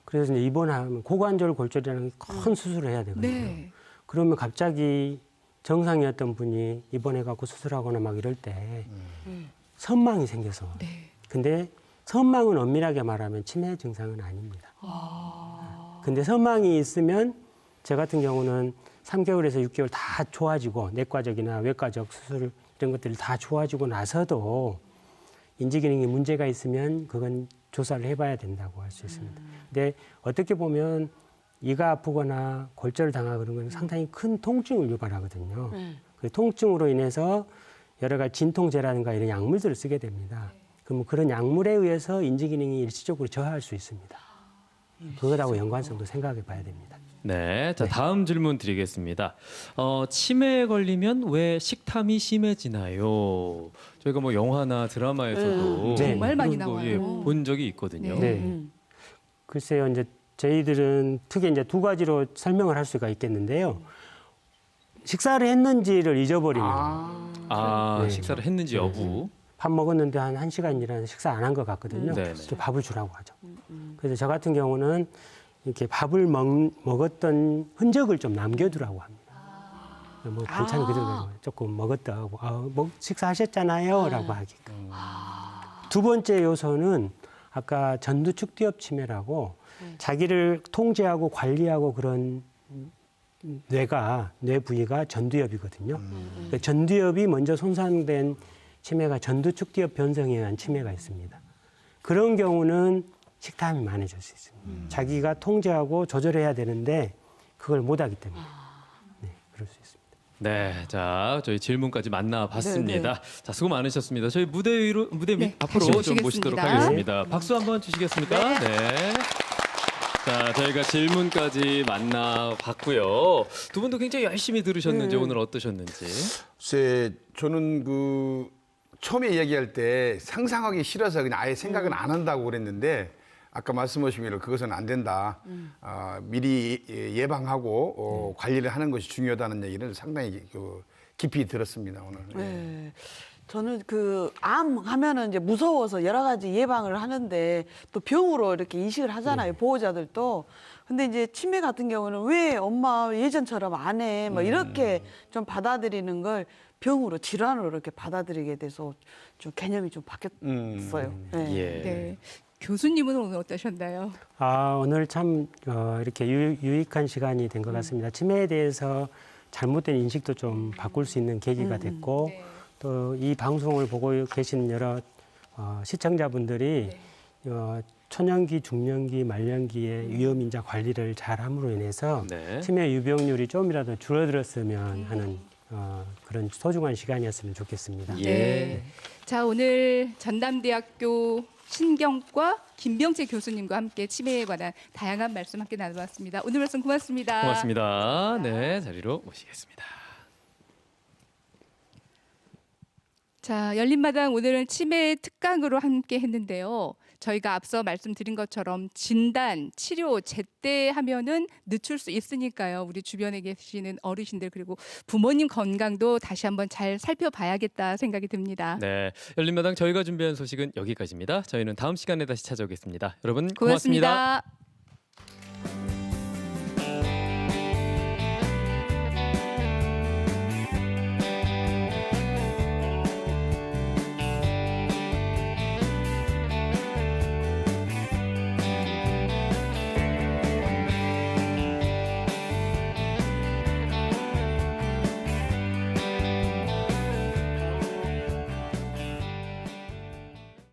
그래서 이제 입원하면 고관절 골절이라는 큰 수술을 해야 되거든요. 네. 그러면 갑자기 정상이었던 분이 입원해갖고 수술하거나 막 이럴 때 선망이 생겨서. 네. 근데 선망은 엄밀하게 말하면 치매 증상은 아닙니다. 근데 선망이 있으면 저 같은 경우는 3개월에서 6개월 다 좋아지고 내과적이나 외과적 수술 이런 것들이 다 좋아지고 나서도 인지기능에 문제가 있으면 그건 조사를 해봐야 된다고 할 수 있습니다. 근데 어떻게 보면 이가 아프거나 골절을 당하고 그런 건 상당히 큰 통증을 유발하거든요. 그 통증으로 인해서 여러 가지 진통제라든가 이런 약물들을 쓰게 됩니다. 그럼 그런 약물에 의해서 인지기능이 일시적으로 저하할 수 있습니다. 그것하고 연관성도 생각해 봐야 됩니다. 네. 자, 다음 질문 드리겠습니다. 치매에 걸리면 왜 식탐이 심해지나요? 저희가 뭐 영화나 드라마에서도 네. 정말 많이 그런 거, 나와요. 본 적이 있거든요. 네. 글쎄요, 이제 저희들은 크게 이제 두 가지로 설명을 할 수가 있겠는데요. 식사를 했는지를 잊어버리면 네. 식사를 했는지 여부. 밥 먹었는데 한 1시간이라는 식사 안 한 것 같거든요. 네네. 그래서 밥을 주라고 하죠. 그래서 저 같은 경우는 이렇게 밥을 먹었던 흔적을 좀 남겨두라고 합니다. 뭐 반찬 그대로 조금 먹었다 하고 뭐 식사하셨잖아요라고 하게끔. 두 번째 요소는 아까 전두축두엽 치매라고 자기를 통제하고 관리하고 그런 뇌 부위가 전두엽이거든요. 그러니까 전두엽이 먼저 손상된 치매가 전두축두엽 변성에 의한 치매가 있습니다. 그런 경우는 식탐이 많아질 수 있습니다. 자기가 통제하고 조절해야 되는데 그걸 못하기 때문에 그럴 수 있습니다. 네, 자 저희 질문까지 만나봤습니다. 자 수고 많으셨습니다. 저희 무대 위로 앞으로 다시 좀 모시도록 모시겠습니다. 하겠습니다. 박수 한번 주시겠습니까? 네. 자 저희가 질문까지 만나봤고요. 두 분도 굉장히 열심히 들으셨는지 오늘 어떠셨는지. 글쎄, 저는 처음에 이야기할 때 상상하기 싫어서 그냥 아예 생각은 안 한다고 그랬는데 아까 말씀하신 대로 그것은 안 된다. 미리 예방하고 관리를 하는 것이 중요하다는 얘기를 상당히 깊이 들었습니다 오늘. 네. 저는 암 하면은 이제 무서워서 여러 가지 예방을 하는데 또 병으로 이렇게 인식을 하잖아요. 보호자들도. 근데 이제 치매 같은 경우는 왜 엄마 예전처럼 안 해? 뭐 이렇게 좀 받아들이는 걸 병으로 질환으로 이렇게 받아들이게 돼서 좀 개념이 좀 바뀌었어요. 네. 예. 네. 교수님은 오늘 어떠셨나요? 오늘 참 이렇게 유익한 시간이 된 것 같습니다. 치매에 대해서 잘못된 인식도 좀 바꿀 수 있는 계기가 됐고 네. 또 이 방송을 보고 계신 여러 시청자분들이 초년기, 중년기, 말년기의 위험인자 관리를 잘함으로 인해서 네. 치매 유병률이 좀이라도 줄어들었으면 하는 그런 소중한 시간이었으면 좋겠습니다. 예. 네. 자, 오늘 전남대학교 신경과 김병재 교수님과 함께 치매에 관한 다양한 말씀 함께 나눠봤습니다. 오늘 말씀 고맙습니다. 고맙습니다. 네, 자리로 모시겠습니다. 자, 열린마당 오늘은 치매 특강으로 함께 했는데요. 저희가 앞서 말씀드린 것처럼 진단, 치료, 제때 하면은 늦출 수 있으니까요. 우리 주변에 계시는 어르신들 그리고 부모님 건강도 다시 한번 잘 살펴봐야겠다 생각이 듭니다. 네, 열린마당 저희가 준비한 소식은 여기까지입니다. 저희는 다음 시간에 다시 찾아오겠습니다. 여러분 고맙습니다. 고맙습니다.